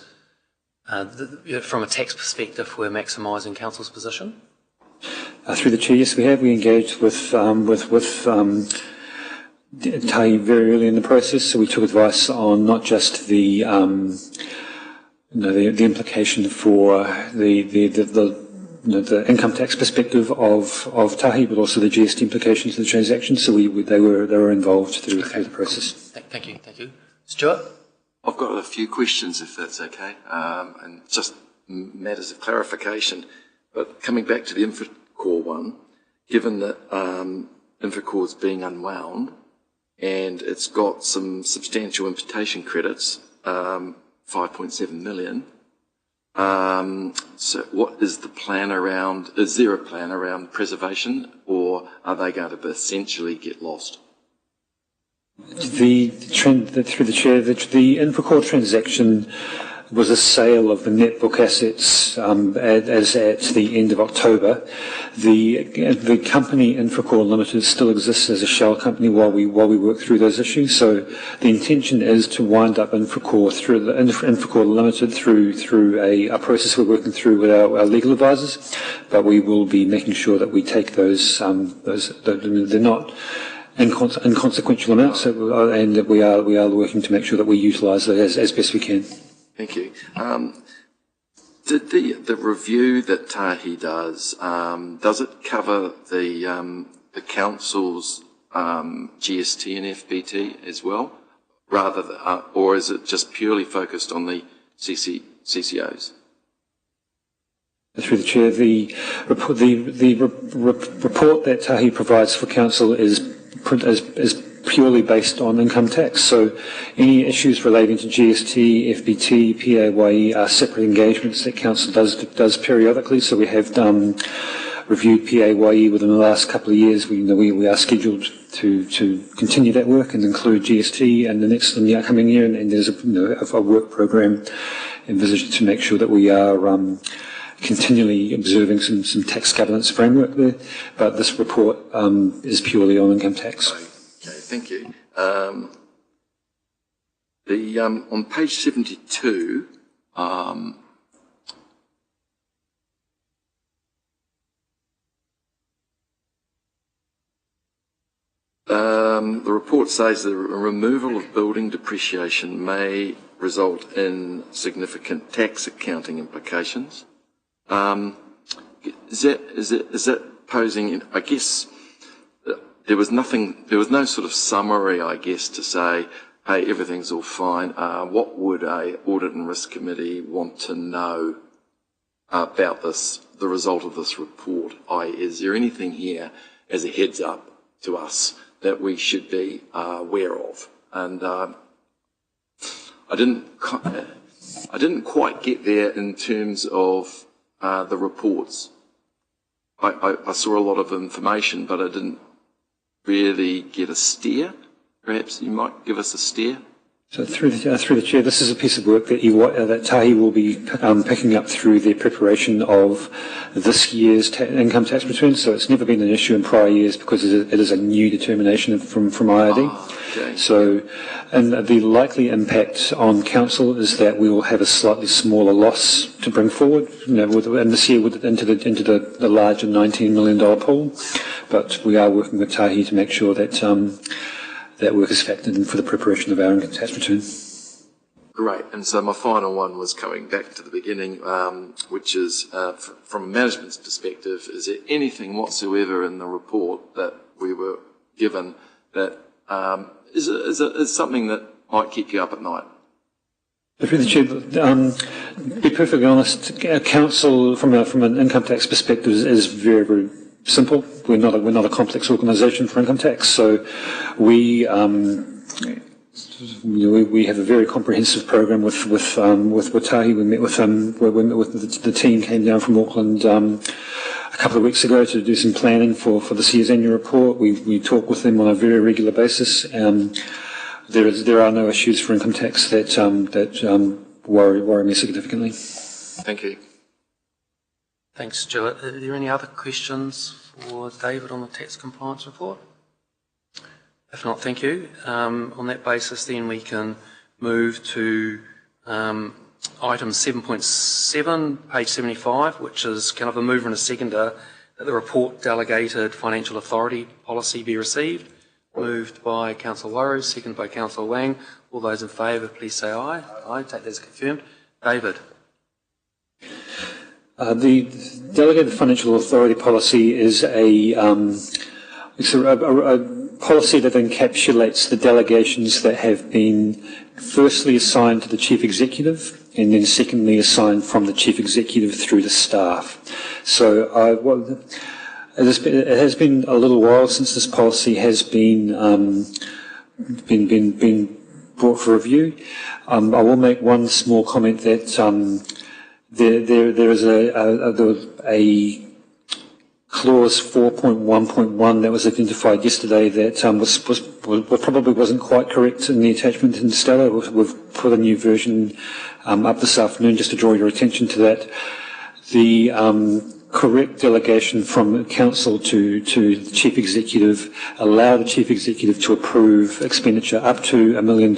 from a tax perspective, we're maximising council's position? Through the chair, yes, we have. We engaged with Tahi very early in the process, so we took advice on not just the implication for the income tax perspective of Tahi, but also the GST implications of the transaction. So they were involved through the process. Thank you. Stuart? I've got a few questions, if that's okay, and just matters of clarification. But coming back to the Infracore one, given that Infracore is being unwound and it's got some substantial imputation credits, 5.7 million. So what is the plan around, is there a plan around preservation, or are they going to essentially get lost? Through the chair, the Infracore transaction was a sale of the net book assets as at the end of October. The company Infracore Limited still exists as a shell company while we work through those issues. So the intention is to wind up Infracore Limited through a process we're working through with our legal advisors. But we will be making sure that we take those they're not inconsequential amounts, and that we are working to make sure that we utilise those as best we can. Thank you. Did the review that Tahi does it cover the council's GST and FBT as well, or is it just purely focused on the CCOs? Through the chair, the report that Tahi provides for council is purely based on income tax. So any issues relating to GST, FBT, PAYE are separate engagements that council does periodically. So we have reviewed PAYE within the last couple of years. We are scheduled to continue that work and include GST in the upcoming year. And there's a work program envisaged to make sure that we are continually observing some tax governance framework there. But this report is purely on income tax. Okay, thank you. On page 72, the report says that the removal of building depreciation may result in significant tax accounting implications. Is that posing, I guess, there was no sort of summary, I guess, to say, hey, everything's all fine. What would a audit and risk committee want to know about the result of this report? Is there anything here as a heads up to us that we should be aware of? And I didn't quite get there in terms of the reports. I saw a lot of information, but I didn't really get a steer. Perhaps you might give us a steer. So through the chair, this is a piece of work that Tahi will be picking up through the preparation of this year's income tax return. So it's never been an issue in prior years because it is a new determination from IRD. Okay. So, and the likely impact on council is that we will have a slightly smaller loss to bring forward. And this year into the larger $19 million pool. But we are working with Tahi to make sure that that work is factored in for the preparation of our income tax return. Great. And so my final one was coming back to the beginning, which is, from a management's perspective, is there anything whatsoever in the report that we were given that is something that might keep you up at night? Through the chair, be perfectly honest, council from an income tax perspective is very, very simple. We're not a complex organisation for income tax, so we have a very comprehensive program with Tahi. We met with the team came down from Auckland a couple of weeks ago to do some planning for this year's annual report. We talk with them on a very regular basis. There are no issues for income tax that worry me significantly. Thank you. Thanks, Stuart. Are there any other questions for David on the tax compliance report? If not, thank you. On that basis, then we can move to item 7.7, page 75, which is kind of a mover and a seconder that the report delegated financial authority policy be received. Moved by Councillor Warrow, seconded by Councillor Wang. All those in favour, please say aye. Aye. Take that as confirmed. David. The delegated financial authority policy is a policy that encapsulates the delegations that have been firstly assigned to the Chief Executive and then secondly assigned from the Chief Executive through the staff. So it has been a little while since this policy has been brought for review. I will make one small comment that there is a clause 4.1.1 that was identified yesterday that probably wasn't quite correct in the attachment in Stella. We've put a new version up this afternoon just to draw your attention to that. The correct delegation from Council to the Chief Executive allow the Chief Executive to approve expenditure up to $1 million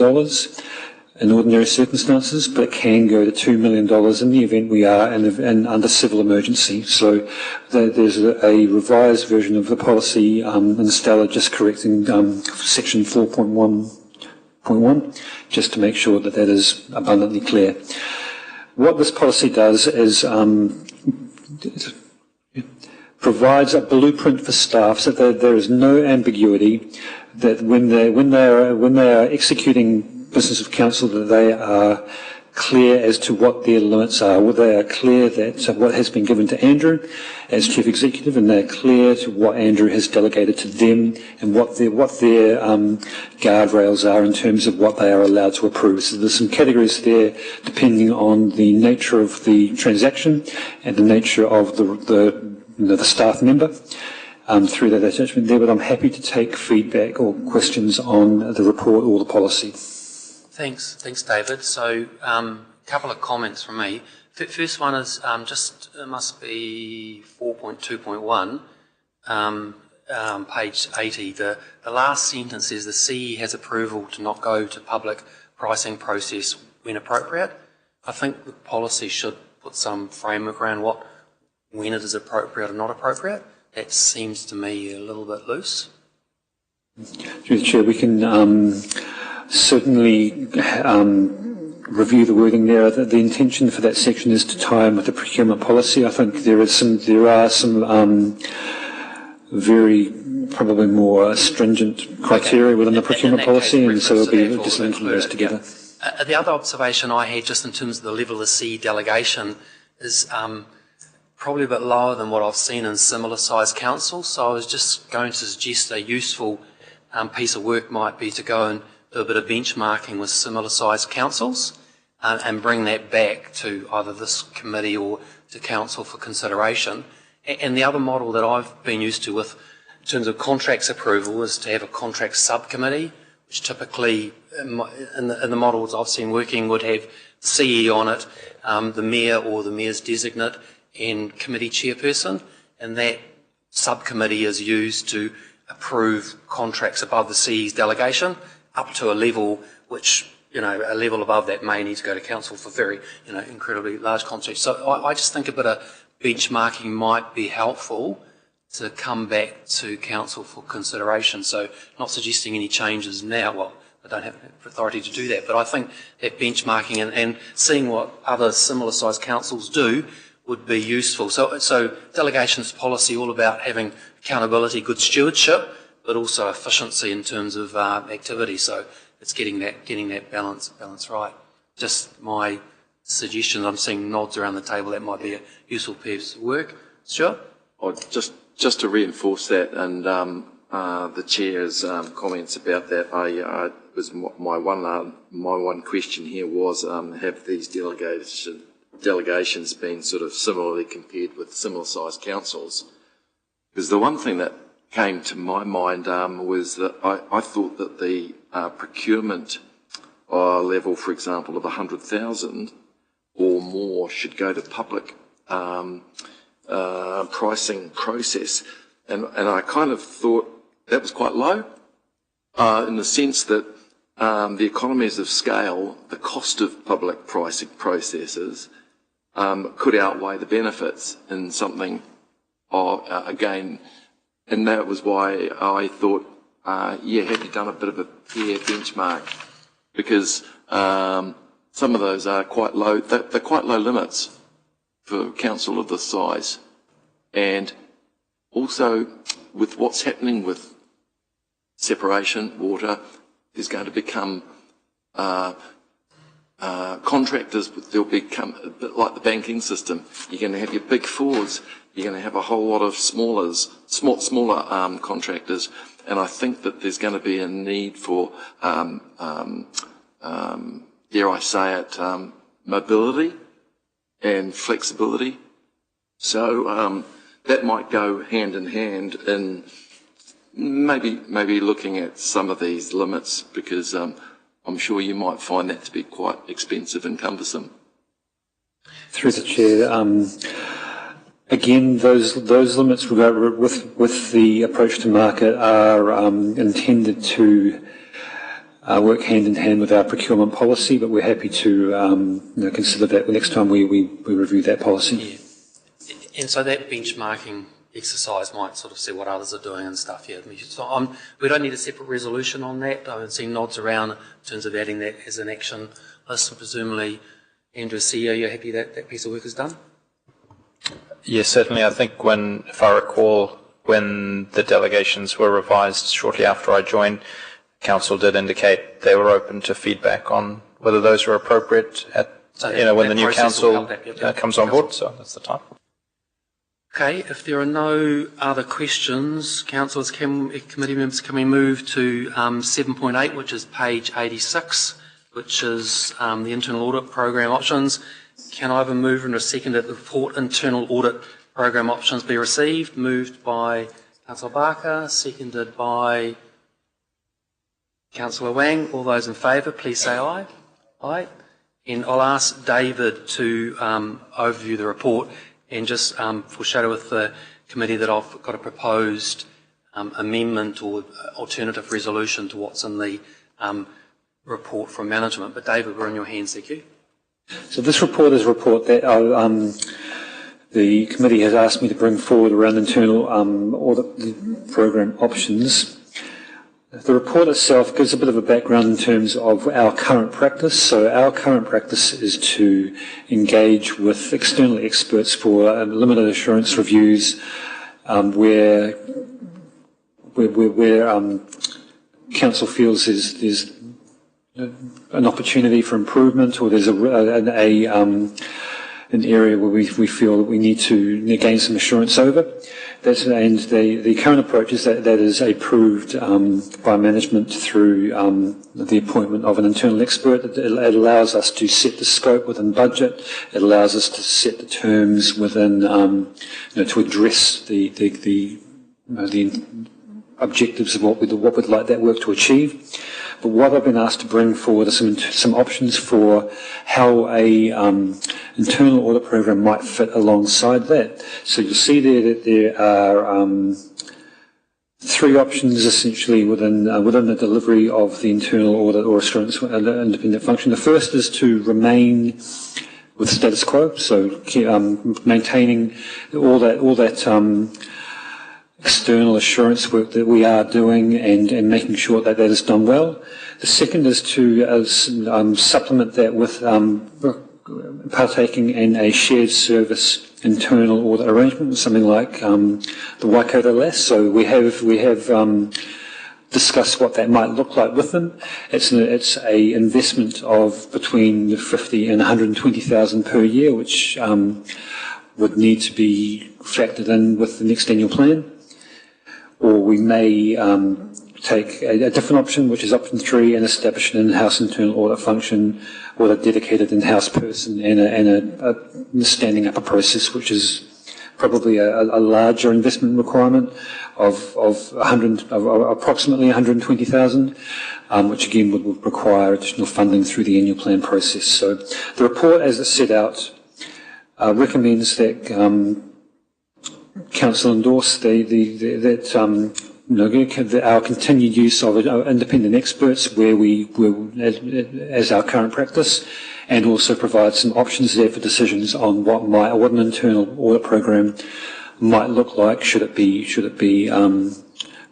in ordinary circumstances, but it can go to $2 million in the event we are under civil emergency. So there's a revised version of the policy in Stella just correcting section 4.1.1 just to make sure that is abundantly clear. What this policy does is provides a blueprint for staff so that there is no ambiguity that when they are executing business of council, that they are clear as to what their limits are. They are clear that what has been given to Andrew as Chief Executive, and they are clear to what Andrew has delegated to them and what their guardrails are in terms of what they are allowed to approve. So there's some categories there depending on the nature of the transaction and the nature of the staff member. Through that attachment there, but I'm happy to take feedback or questions on the report or the policy. Thanks, David. So, a couple of comments from me. First one is it must be 4.2.1, page 80. The last sentence is the CE has approval to not go to public pricing process when appropriate. I think the policy should put some framework around when it is appropriate or not appropriate. That seems to me a little bit loose. Through the Chair, we can certainly review the wording there. The intention for that section is to tie in with the procurement policy. I think there are some very probably more stringent criteria within the procurement policy, and so we'll be just linking those together. The other observation I had just in terms of the level of CE delegation is probably a bit lower than what I've seen in similar sized councils. So I was just going to suggest a useful piece of work might be to go and do a bit of benchmarking with similar sized councils and bring that back to either this committee or to council for consideration. And the other model that I've been used to with in terms of contracts approval is to have a contract subcommittee, which typically in the models I've seen working would have the CE on it, the mayor or the mayor's designate, and committee chairperson, and that subcommittee is used to approve contracts above the CE's delegation up to a level which, a level above that may need to go to council for very, incredibly large contracts. So I just think a bit of benchmarking might be helpful to come back to council for consideration. So not suggesting any changes now. Well, I don't have authority to do that, but I think that benchmarking and seeing what other similar sized councils do would be useful. So delegations policy all about having accountability, good stewardship, but also efficiency in terms of activity. So it's getting that balance right. Just my suggestions. I'm seeing nods around the table. That might be a useful piece of work. Stuart? Just to reinforce that and the chair's comments about that, my one question here was have these delegations been sort of similarly compared with similar sized councils? Because the one thing that came to my mind was that I thought that the procurement level, for example, of 100,000 or more should go to public pricing process. And I kind of thought that was quite low, in the sense that the economies of scale, the cost of public pricing processes, could outweigh the benefits in something, again, and that was why I thought, have you done a bit of a peer benchmark? Because some of those are quite low, they're quite low limits for council of this size. And also, with what's happening with separation, water, there's going to become contractors, they'll become a bit like the banking system. You're going to have your big fours, you're going to have a whole lot of smaller contractors, and I think that there's going to be a need for, dare I say it, mobility and flexibility. So that might go hand in hand in maybe looking at some of these limits, because I'm sure you might find that to be quite expensive and cumbersome. Through the chair, again, those limits with the approach to market are intended to work hand in hand with our procurement policy, but we're happy to consider that the next time we review that policy. Yeah. And so that benchmarking exercise might sort of see what others are doing and stuff. Yeah, so we don't need a separate resolution on that. I haven't seen nods around in terms of adding that as an action list. And presumably, Andrew, CEO, you're happy that that piece of work is done? Yes, certainly. I think if I recall, when the delegations were revised shortly after I joined, Council did indicate they were open to feedback on whether those were appropriate when the new council comes on board. So that's the time. Okay, if there are no other questions, councillors, committee members, can we move to 7.8, which is page 86, which is the internal audit program options. Can I have a mover and a second that the report internal audit program options be received? Moved by Councillor Barker, seconded by Councillor Wang. All those in favour, please say aye. Aye. And I'll ask David to overview the report and just foreshadow with the committee that I've got a proposed amendment or alternative resolution to what's in the report from management. But David, we're in your hands, thank you. So this report is a report that the committee has asked me to bring forward around internal audit program options. The report itself gives a bit of a background in terms of our current practice. So our current practice is to engage with external experts for limited assurance reviews where council feels there's an opportunity for improvement, or there's an area where we feel that we need to gain some assurance over. And the current approach is that is approved by management through the appointment of an internal expert. It allows us to set the scope within budget. It allows us to set the terms within, to address the objectives of what we'd like that work to achieve. But what I've been asked to bring forward are some options for how a internal audit program might fit alongside that. So you'll see there that there are three options essentially within the delivery of the internal audit or assurance independent function. The first is to remain with status quo, so maintaining all that external assurance work that we are doing and making sure that is done well. The second is to supplement that with partaking in a shared service internal audit arrangement, something like the Waikato LAS. So we have discussed what that might look like with them. It's a investment of between 50 and 120,000 per year, which would need to be factored in with the next annual plan. Or we may take a different option, which is option 3, and establish an in-house internal audit function with a dedicated in-house person and standing up a process which is probably a larger investment requirement of approximately 120,000, which again would require additional funding through the annual plan process. So the report, as it's set out, recommends that Council endorse our continued use of independent experts as our current practice, and also provide some options there for decisions on what an internal audit program might look like should it be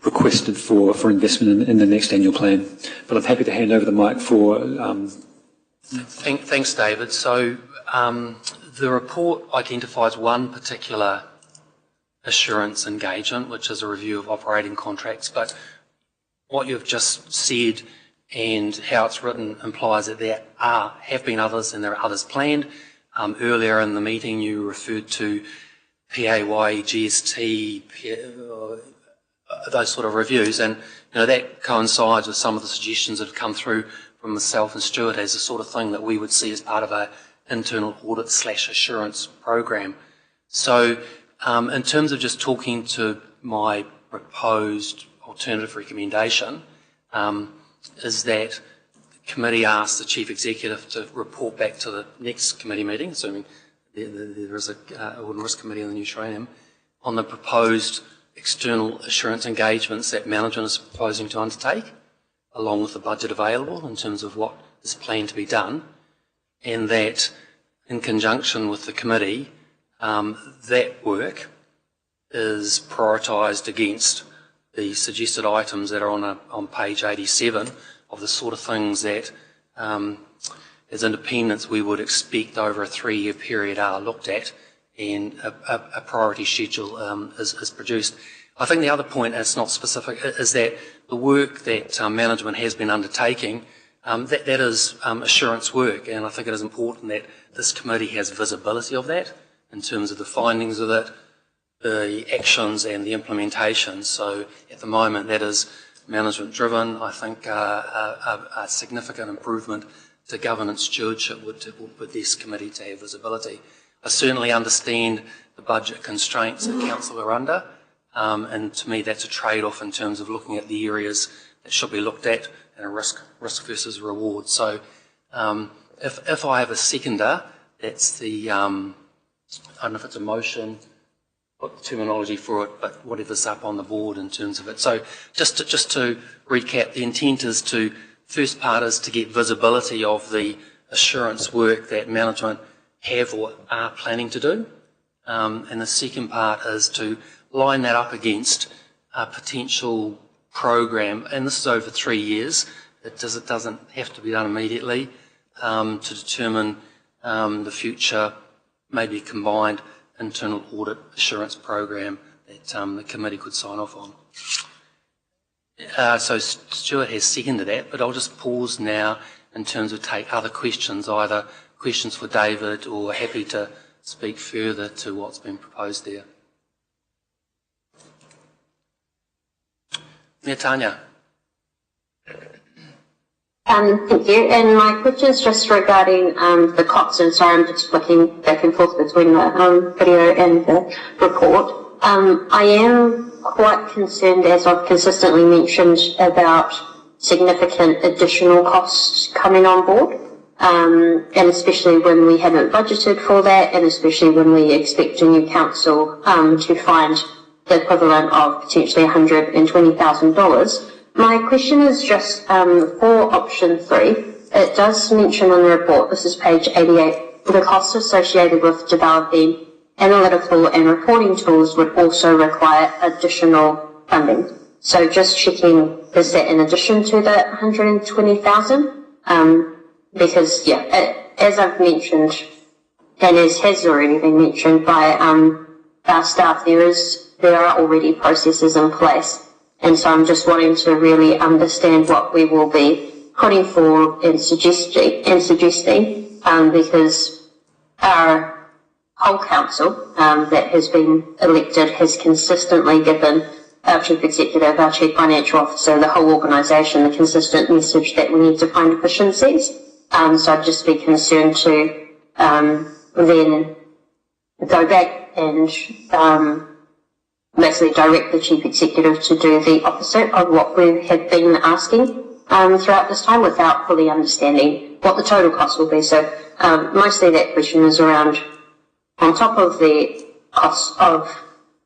requested for investment in the next annual plan. But I'm happy to hand over the mic for. Thanks, David. So the report identifies one particular assurance engagement, which is a review of operating contracts, but what you've just said and how it's written implies that there have been others and there are others planned. Earlier in the meeting you referred to PAYE, GST, those sort of reviews, and that coincides with some of the suggestions that have come through from myself and Stuart as the sort of thing that we would see as part of an internal audit / assurance program. So in terms of just talking to my proposed alternative recommendation, is that the committee asks the Chief Executive to report back to the next committee meeting, assuming there is an Audit and Risk Committee in the New Shiranium, on the proposed external assurance engagements that management is proposing to undertake, along with the budget available in terms of what is planned to be done, and that in conjunction with the committee, that work is prioritised against the suggested items that are on page 87 of the sort of things that, as independents, we would expect over a 3-year period are looked at, and a priority schedule is produced. I think the other point, and it's not specific, is that the work that management has been undertaking, that is assurance work, and I think it is important that this committee has visibility of that in terms of the findings of it, the actions and the implementation. So at the moment that is management driven. I think a significant improvement to governance stewardship would put this committee to have visibility. I certainly understand the budget constraints that council are under, and to me that's a trade-off in terms of looking at the areas that should be looked at and a risk versus reward. So if I have a seconder, that's the I don't know if it's a motion, what the terminology for it, but whatever's up on the board in terms of it. So just to recap, the intent is to, first part is to get visibility of the assurance work that management have or are planning to do. And the second part is to line that up against a potential program, and this is over 3 years. It doesn't have to be done immediately, to determine the future, maybe a combined internal audit assurance program that the committee could sign off on. So Stuart has seconded that, but I'll just pause now in terms of take other questions, either questions for David or happy to speak further to what's been proposed there. Yeah, Tanya. Thank you. And my question is just regarding the COTS, and sorry, I'm just flicking back and forth between the video and the report. I am quite concerned, as I've consistently mentioned, about significant additional costs coming on board, and especially when we haven't budgeted for that, and especially when we expect a new council to find the equivalent of potentially $120,000. My question is just for option 3. It does mention in the report, this is page 88, the costs associated with developing analytical and reporting tools would also require additional funding. So just checking, is that in addition to the $120,000? Because, yeah, as I've mentioned, and as has already been mentioned by our staff, there are already processes in place. And so I'm just wanting to really understand what we will be putting forward and suggesting, because our whole council that has been elected has consistently given our Chief Executive, our Chief Financial Officer, the whole organisation the consistent message that we need to find efficiencies. So I'd just be concerned to then go back and basically direct the chief executive to do the opposite of what we have been asking throughout this time without fully understanding what the total cost will be. So mostly that question is around, on top of the cost of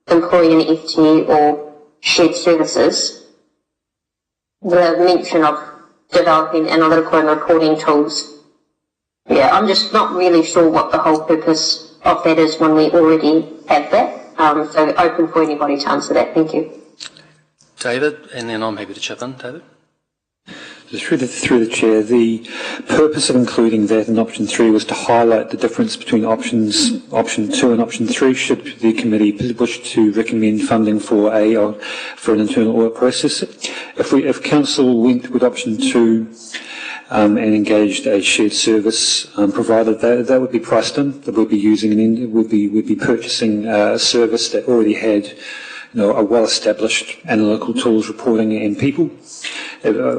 employing an FTE or shared services, the mention of developing analytical and reporting tools. Yeah, I'm just not really sure what the whole purpose of that is when we already have that. So open for anybody to answer that. Thank you. David, and then I'm happy to chip in. David? Through the chair, the purpose of including that in option 3 was to highlight the difference between option 2 and option 3 should the committee wish to recommend funding for an internal audit process. If council went with option 2 and engaged a shared service provider, that would be priced in. That would be would be purchasing a service that already had a well-established analytical tools, reporting and people.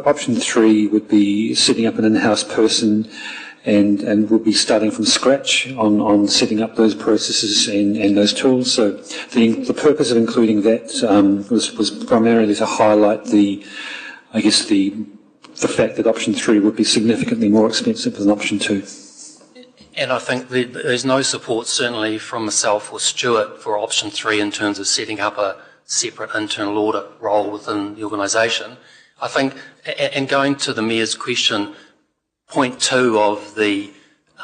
Option 3 would be setting up an in-house person and would be starting from scratch on setting up those processes and those tools. So the purpose of including that was primarily to highlight the fact that option 3 would be significantly more expensive than option 2. And I think there's no support, certainly from myself or Stuart, for option 3 in terms of setting up a separate internal audit role within the organisation. I think, and going to the Mayor's question, point 2 of the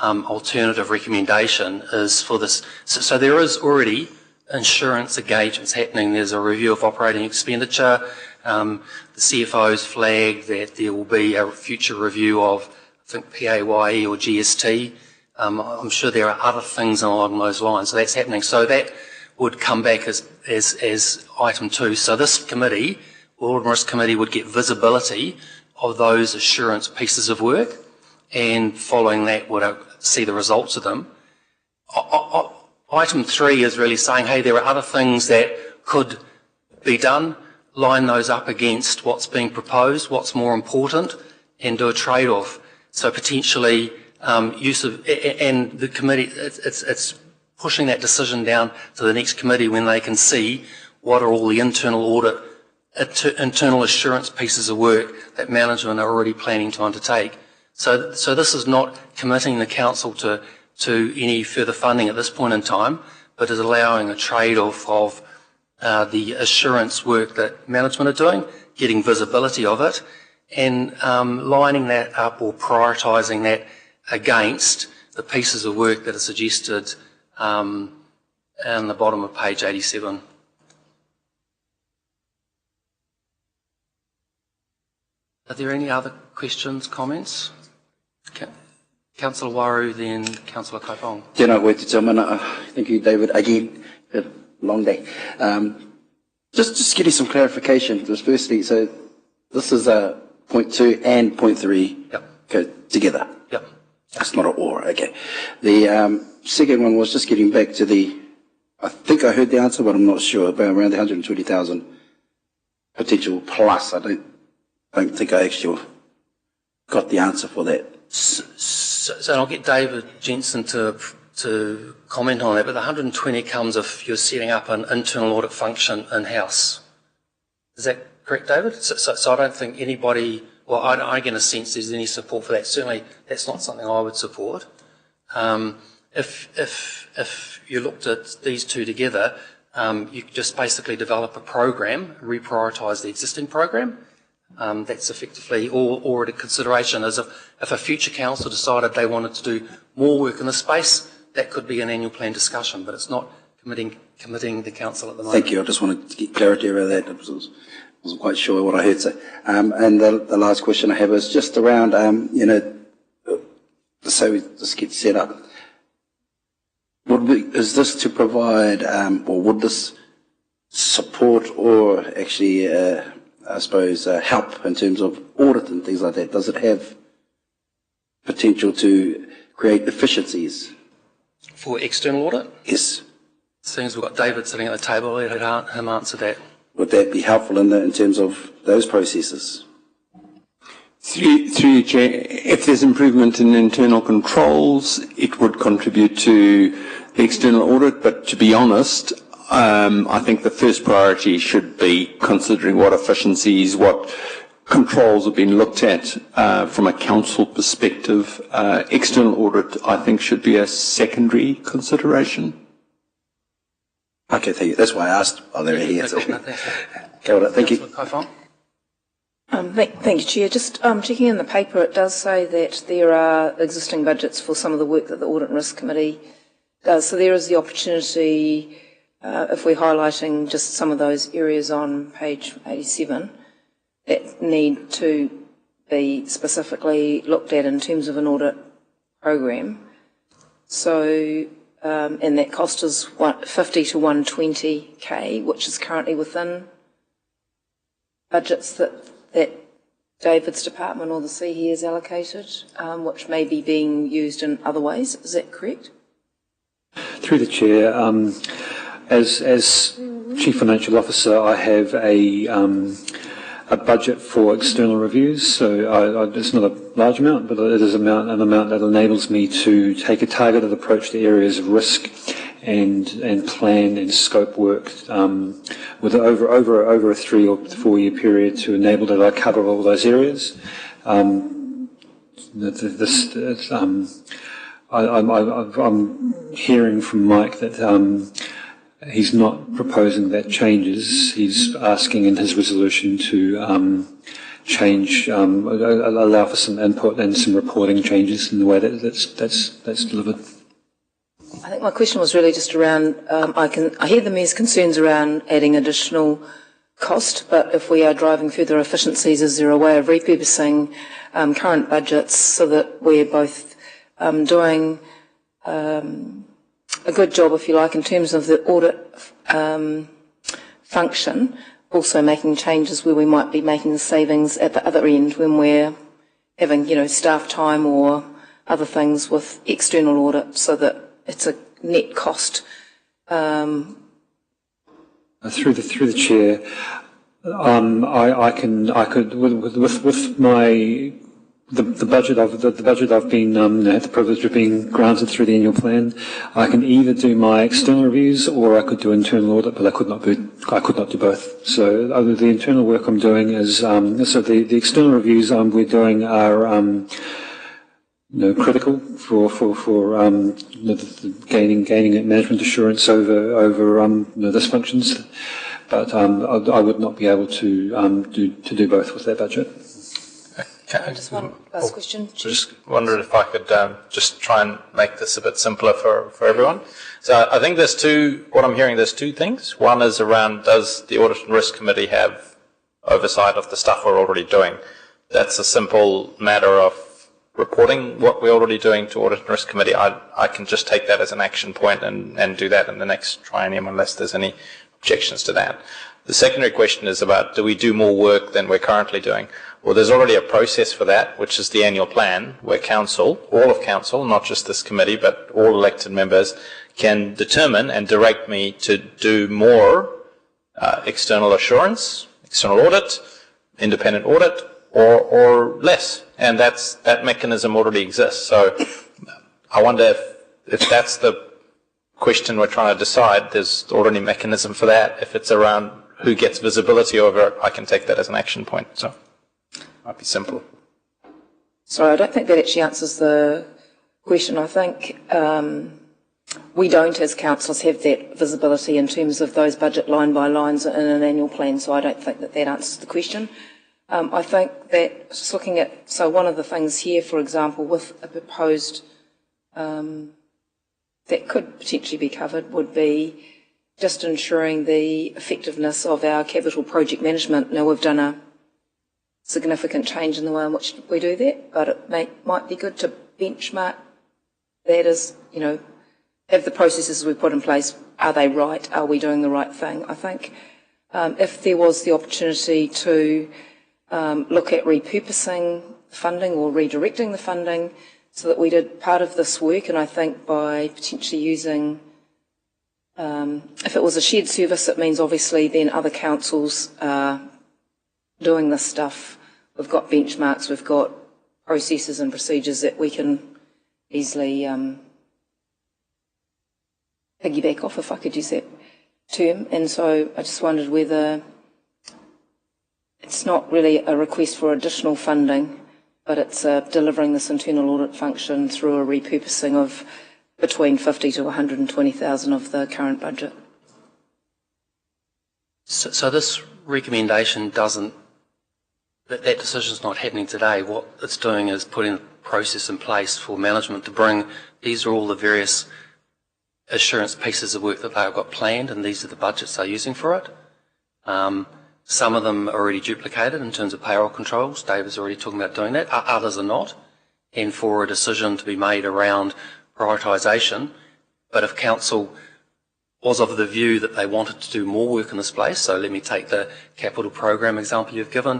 alternative recommendation is for this. So there is already insurance engagements happening. There's a review of operating expenditure. The CFO's flagged that there will be a future review of, I think, PAYE or GST. I'm sure there are other things along those lines. So that's happening. So that would come back as item 2. So this committee, Audit and Risk Committee, would get visibility of those assurance pieces of work, and following that would see the results of them. Item 3 is really saying, hey, there are other things that could be done, line those up against what's being proposed, what's more important, and do a trade-off. So potentially use of, and the committee, it's pushing that decision down to the next committee when they can see what are all the internal audit, internal assurance pieces of work that management are already planning to undertake. So this is not committing the council to any further funding at this point in time, but is allowing a trade-off of the assurance work that management are doing, getting visibility of it, and lining that up or prioritising that against the pieces of work that are suggested on the bottom of page 87. Are there any other questions, comments? Okay. Councillor Waru, then Councillor Kaipong. Tēnā koe te taumana. Thank you, David. Again, a long day. Just getting some clarification. Just firstly, so this is point 2 and point 3 go together. Yep. That's not an or. Okay. The second one was just getting back to the. I think I heard the answer, but I'm not sure. About around the 120,000 potential plus. I don't think I actually got the answer for that. So I'll get David Jensen to comment on that, but the 120 comes if you're setting up an internal audit function in-house. Is that correct, David? So I don't think anybody, well, I get a sense there's any support for that. Certainly that's not something I would support. If you looked at these two together, you could just basically develop a program, reprioritise the existing program. That's effectively all at a consideration. As if a future council decided they wanted to do more work in this space, that could be an annual plan discussion, but it's not committing the council at the moment. Thank you. I just wanted to get clarity around that. I wasn't quite sure what I heard. So, and the last question I have is just around, so we just get set up. Is this to provide, or would this support or actually, I suppose, help in terms of audit and things like that? Does it have potential to create efficiencies? For external audit? Yes. Seeing as we've got David sitting at the table, let him answer that. Would that be helpful in terms of those processes? Through you, Chair, if there's improvement in internal controls, it would contribute to the external audit, but to be honest, I think the first priority should be considering what efficiencies, what controls have been looked at from a council perspective. External audit, I think, should be a secondary consideration. Okay, thank you. That's why I asked while they were here. Kia ora, thank you. Thank you, Chair. Just checking in the paper, it does say that there are existing budgets for some of the work that the Audit and Risk Committee does. So there is the opportunity, if we're highlighting just some of those areas on page 87, that need to be specifically looked at in terms of an audit program. So, and that cost is 50 to 120k, which is currently within budgets that David's department or the CE has allocated, which may be being used in other ways. Is that correct? Through the Chair, as Chief Financial Officer, I have a budget for external reviews. So it's not a large amount, but it is an amount that enables me to take a targeted approach to areas of risk and plan and scope work with over a 3 or 4 year period to enable that I cover all those areas. I'm hearing from Mike that he's not proposing that changes. He's asking in his resolution to change, allow for some input and some reporting changes in the way that's delivered. I think my question was really just around, I hear the Mayor's concerns around adding additional cost, but if we are driving further efficiencies, is there a way of repurposing current budgets so that we're both doing a good job, if you like, in terms of the audit function, also making changes where we might be making savings at the other end when we're having, staff time or other things with external audit, so that it's a net cost. Through the Chair, I could with my the budget I've been had the privilege of being granted through the annual plan. I can either do my external reviews or I could do internal audit, but I could not do both. So the internal work I'm doing is the external reviews we're doing are critical for gaining management assurance over this functions, but I would not be able to do both with that budget. Just one last question. Just wondered if I could just try and make this a bit simpler for everyone. So I think there's two things. One is around, does the Audit and Risk Committee have oversight of the stuff we're already doing? That's a simple matter of reporting what we're already doing to Audit and Risk Committee. I can just take that as an action point and do that in the next triennium unless there's any objections to that. The secondary question is about, do we do more work than we're currently doing? Well, there's already a process for that, which is the annual plan, where all of council, not just this committee, but all elected members, can determine and direct me to do more external assurance, external audit, independent audit, or less. And that mechanism already exists. So I wonder if that's the question we're trying to decide, there's already a mechanism for that. If it's around who gets visibility over it, I can take that as an action point. So might be simple. Sorry, I don't think that actually answers the question. I think we don't, as councillors, have that visibility in terms of those budget line by lines in an annual plan, so I don't think that answers the question. I think that just looking at, so one of the things here, for example, with a proposed that could potentially be covered would be just ensuring the effectiveness of our capital project management. Now, we've done a significant change in the way in which we do that, but it might be good to benchmark that as, have the processes we put in place, are they right? Are we doing the right thing? I think if there was the opportunity to look at repurposing funding or redirecting the funding so that we did part of this work, and I think by potentially using, if it was a shared service, it means obviously then other councils are doing this stuff. We've got benchmarks, we've got processes and procedures that we can easily piggyback off a whakajisep term, and so I just wondered whether it's not really a request for additional funding, but it's delivering this internal audit function through a repurposing of between 50 to 120,000 of the current budget. So this recommendation doesn't, that decision's not happening today. What it's doing is putting a process in place for management to bring, these are all the various assurance pieces of work that they've got planned, and these are the budgets they're using for it. Some of them are already duplicated in terms of payroll controls. David's already talking about doing that. Others are not. And for a decision to be made around prioritisation, but if council was of the view that they wanted to do more work in this place, so let me take the capital program example you've given,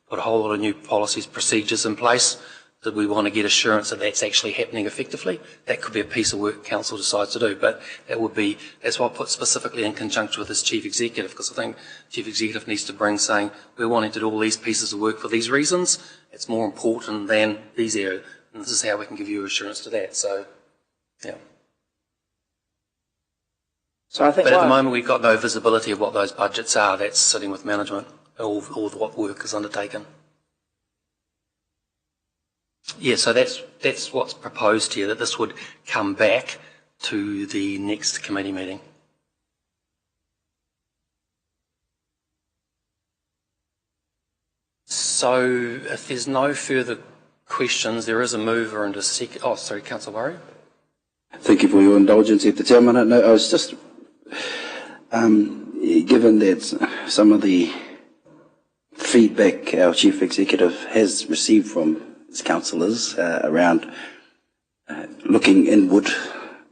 put a whole lot of new policies, procedures in place, that we want to get assurance that that's actually happening effectively. That could be a piece of work council decides to do, but that would be, that's what I put specifically in conjunction with this chief executive, because I think chief executive needs to bring saying, we're wanting to do all these pieces of work for these reasons. It's more important than these areas, and this is how we can give you assurance to that. So, yeah. So I think but at the moment we've got no visibility of what those budgets are. That's sitting with management, all what work is undertaken. Yeah, so that's what's proposed here, that this would come back to the next committee meeting. So if there's no further questions, there is a mover and a second. Oh, sorry, Councillor Worry. Thank you for your indulgence here, Chairman. I was just, given that some of the feedback our Chief Executive has received from his councillors around looking inward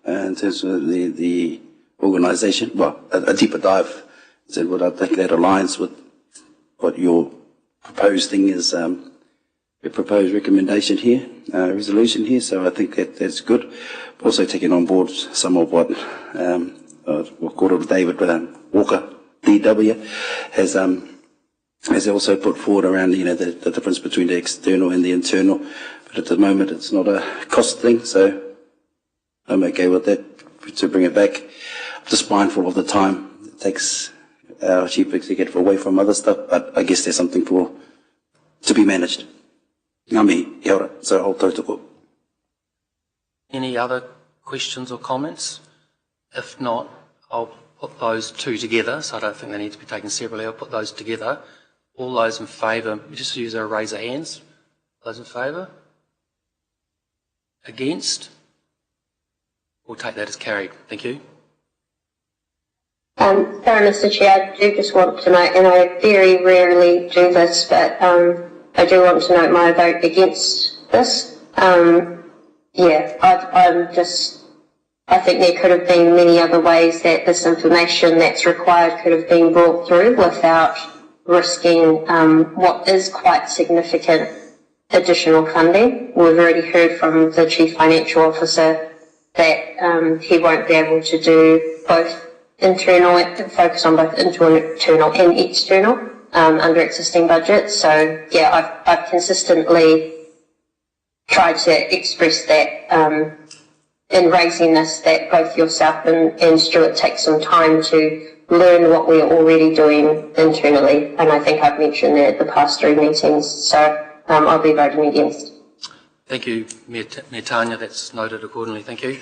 in terms of the organisation, well, a deeper dive into inward, I think that aligns with what your proposed thing is, your proposed recommendation here, resolution here, so I think that's good. Also taking on board some of what David Walker, DW, has also put forward around, the difference between the external and the internal. But at the moment, it's not a cost thing, so I'm okay with that, to bring it back. I'm just mindful of the time it takes our chief executive away from other stuff, but I guess there's something to be managed. Ngami, kia ora, so hou tautoko. Any other questions or comments? If not, I'll put those two together, so I don't think they need to be taken separately. I'll put those together. All those in favour, just use a raise of hands. Those in favour? Against? We'll take that as carried. Thank you. Sorry, Mr. Chair, I do just want to note, and I very rarely do this, but I do want to note my vote against this. I think there could have been many other ways that this information that's required could have been brought through without risking what is quite significant additional funding. We've already heard from the Chief Financial Officer that he won't be able to do both focus on both internal and external under existing budgets. So yeah, I've consistently tried to express that in raising this, that both yourself and Stuart take some time to learn what we're already doing internally, and I think I've mentioned that at the past 3 meetings, so I'll be voting against. Thank you, Mayor Tanya, that's noted accordingly, thank you.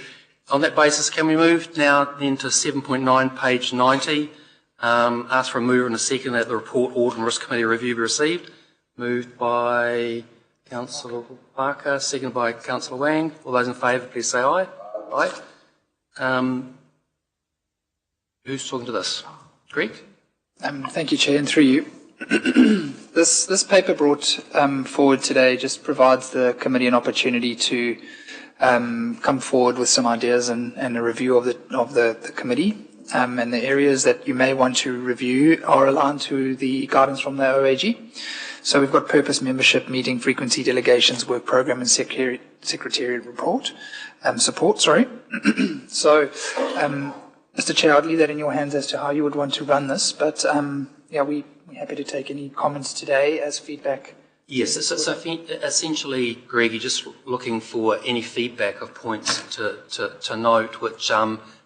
On that basis, can we move now then to 7.9, page 90, ask for a mover and a second that the report, Audit and Risk Committee review be received. Moved by Councillor Barker, seconded by Councillor Wang. All those in favour, please say aye. Aye. Who's talking to this? Greg? Thank you, Chair, and through you. This paper brought forward today just provides the committee an opportunity to come forward with some ideas and a review of the committee. And the areas that you may want to review are aligned to the guidance from the OAG. So we've got purpose, membership, meeting frequency, delegations, work program, and secretariat support. So, Mr. Chair, I'd leave that in your hands as to how you would want to run this. But we're happy to take any comments today as feedback. Yes, so essentially, Greg, you're just looking for any feedback of points to note which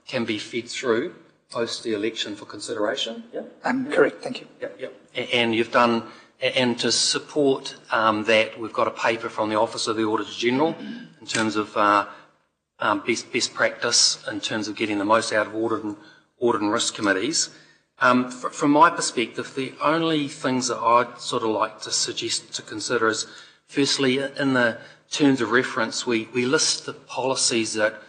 can be fed through post the election for consideration. Yeah. Correct, thank you. Yep. And you've done, and to support that, we've got a paper from the Office of the Auditor General in terms of best practice in terms of getting the most out of audit and risk committees. From my perspective, the only things that I'd sort of like to suggest to consider is, firstly, in the terms of reference, we list the policies that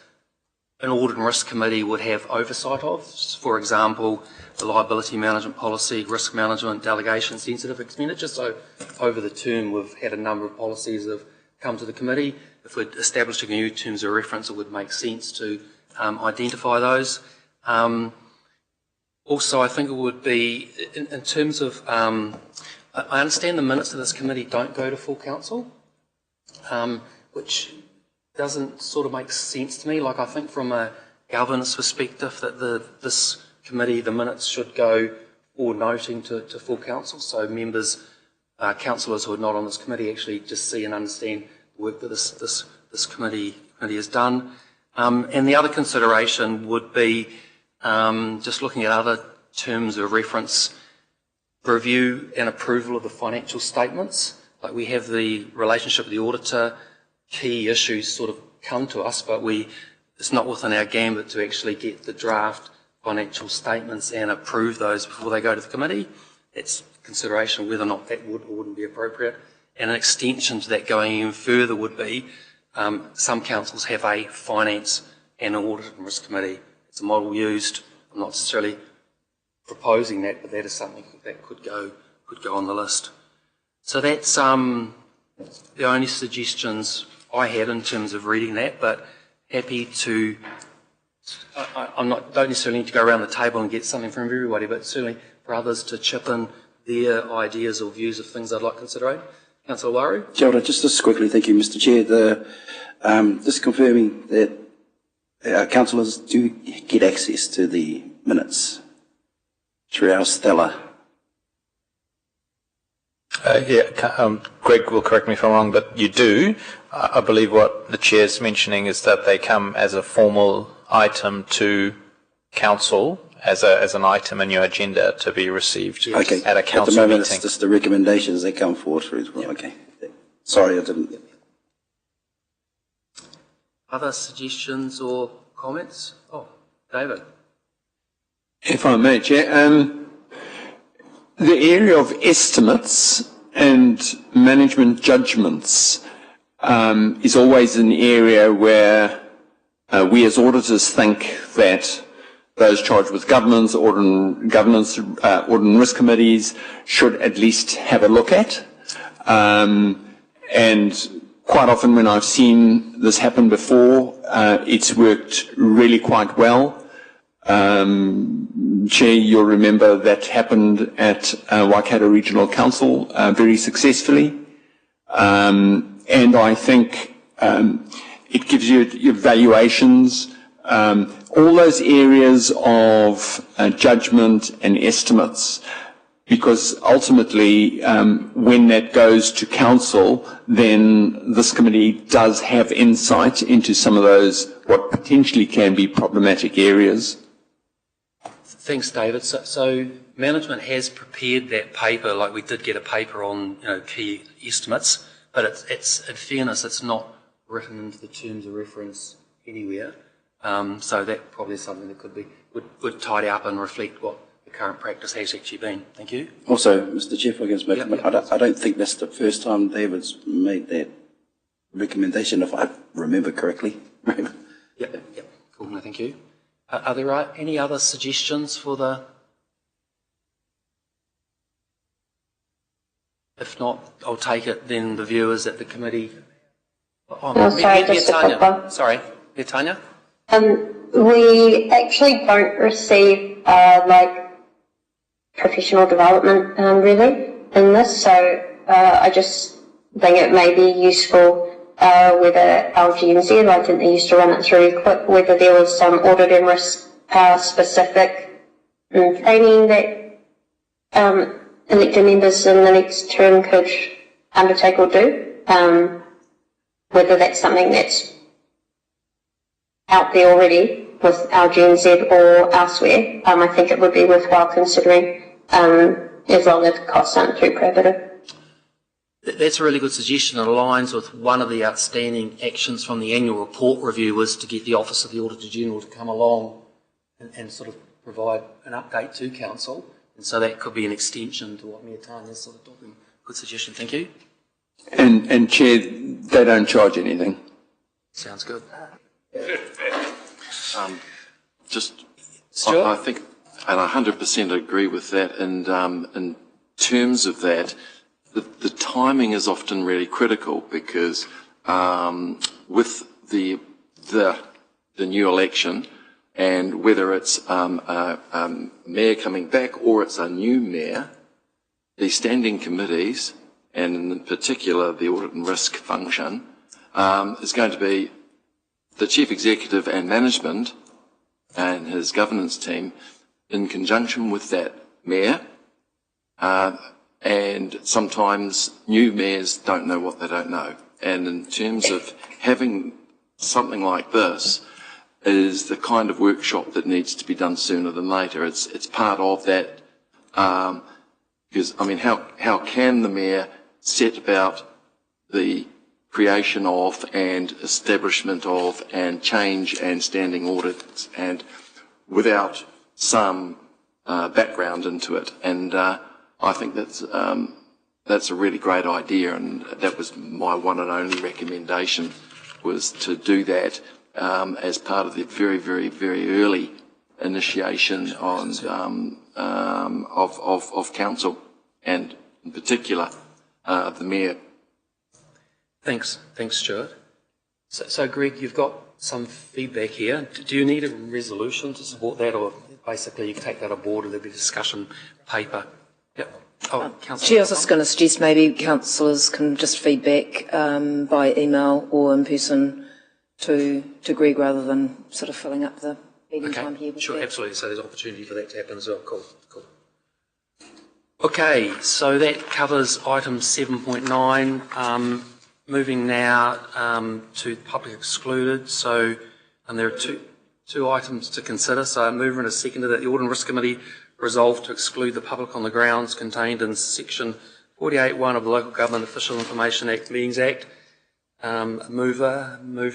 an audit and risk committee would have oversight of. For example, the liability management policy, risk management, delegation, sensitive expenditure. So over the term, we've had a number of policies that have come to the committee. If we're establishing new terms of reference, it would make sense to identify those. Also, I think it would be, in terms of, I understand the minutes of this committee don't go to full council, which doesn't sort of make sense to me. Like, I think from a governance perspective that this committee, the minutes should go for noting to full council, so members, councillors who are not on this committee actually just see and understand the work that this committee has done. And the other consideration would be just looking at other terms of reference, review and approval of the financial statements. Like, we have the relationship with the auditor, key issues sort of come to us, but it's not within our gambit to actually get the draft financial statements and approve those before they go to the committee. It's consideration whether or not that would or wouldn't be appropriate. And an extension to that going even further would be, some councils have a finance and an audit and risk committee. It's a model used. I'm not necessarily proposing that, but that is something that could go on the list. So that's the only suggestions I had in terms of reading that, but happy to. Don't necessarily need to go around the table and get something from everybody, but certainly for others to chip in their ideas or views of things I'd like considering. Councillor Waru. Gerald, just quickly, thank you, Mr. Chair. Just confirming that councillors do get access to the minutes through our Stella. Greg will correct me if I'm wrong, but you do. I believe what the chair's mentioning is that they come as a formal item to council, as an item in your agenda to be received at a council at the moment, meeting. It's just the recommendations that come forward through as well. Okay. Sorry, I didn't. Other suggestions or comments? Oh, David. If I may, Chair, the area of estimates and management judgments is always an area where we as auditors think that those charged with governance, audit and risk committees should at least have a look at. And quite often when I've seen this happen before, it's worked really quite well. Chair, you'll remember that happened at Waikato Regional Council very successfully. And I think it gives you your valuations, all those areas of judgment and estimates, because ultimately when that goes to council, then this committee does have insight into some of those what potentially can be problematic areas. Thanks, David. So management has prepared that paper, like we did get a paper on key estimates, but it's in fairness, it's not written into the terms of reference anywhere. So that probably is something that would tidy up and reflect what the current practice has actually been. Thank you. Also, Mr. Chair, if I can just make a comment, I don't think that's the first time David's made that recommendation, if I remember correctly. Yep. Cool. No, thank you. Are there any other suggestions for the? If not, I'll take it then the viewers at the committee. Sorry, Tanya. We actually don't receive professional development really in this, so I just think it may be useful whether LGNZ, I think they used to run it through, whether there was some audit and risk specific training that elected members in the next term could undertake or do, whether that's something that's out there already, with our GNZ or elsewhere, I think it would be worthwhile considering, as long as costs aren't too prohibitive. That's a really good suggestion. It aligns with one of the outstanding actions from the annual report review was to get the Office of the Auditor General to come along and sort of provide an update to Council. And so that could be an extension to what Mayor Tania's sort of talking. Good suggestion, thank you. And Chair, they don't charge anything. Sounds good. I think, and I 100% agree with that. And in terms of that, the timing is often really critical because with the new election, and whether it's mayor coming back or it's a new mayor, the standing committees, and in particular the audit and risk function, is going to be the chief executive and management and his governance team in conjunction with that mayor. And sometimes new mayors don't know what they don't know. And in terms of having something like this, is the kind of workshop that needs to be done sooner than later. It's part of that, because, I mean, how can the mayor set about the creation of and establishment of and change and standing audits and without some background into it? And I think that's a really great idea, and that was my one and only recommendation, was to do that as part of the very, very, very early initiation on of council, and in particular the mayor. Thanks, Stuart. So Greg, you've got some feedback here. Do you need a resolution to support that, or basically you can take that aboard and there'll be a discussion paper? Yep. Oh, Chair, I was just going to suggest maybe councillors can just feedback by email or in person to Greg rather than sort of filling up the meeting time here. Sure, absolutely. So there's opportunity for that to happen as well. Cool. Okay, so that covers item 7.9. Moving now to public excluded. So, and there are two items to consider. So a mover and a seconder that the Audit and Risk Committee resolved to exclude the public on the grounds contained in section 48(1) of the Local Government Official Information Act Meetings Act. Moved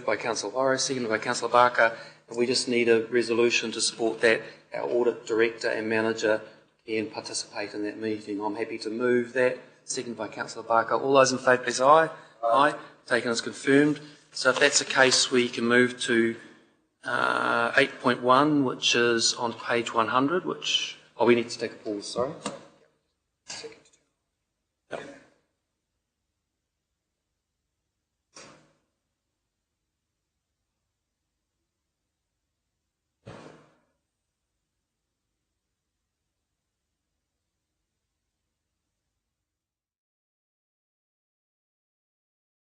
by Councillor Wairo, seconded by Councillor Barker, and we just need a resolution to support that. Our Audit Director and Manager can participate in that meeting. I'm happy to move that, seconded by Councillor Barker. All those in favour, please aye. Aye. Taken as confirmed. So if that's the case, we can move to 8.1, which is on page 100, which... Oh, we need to take a pause, sorry.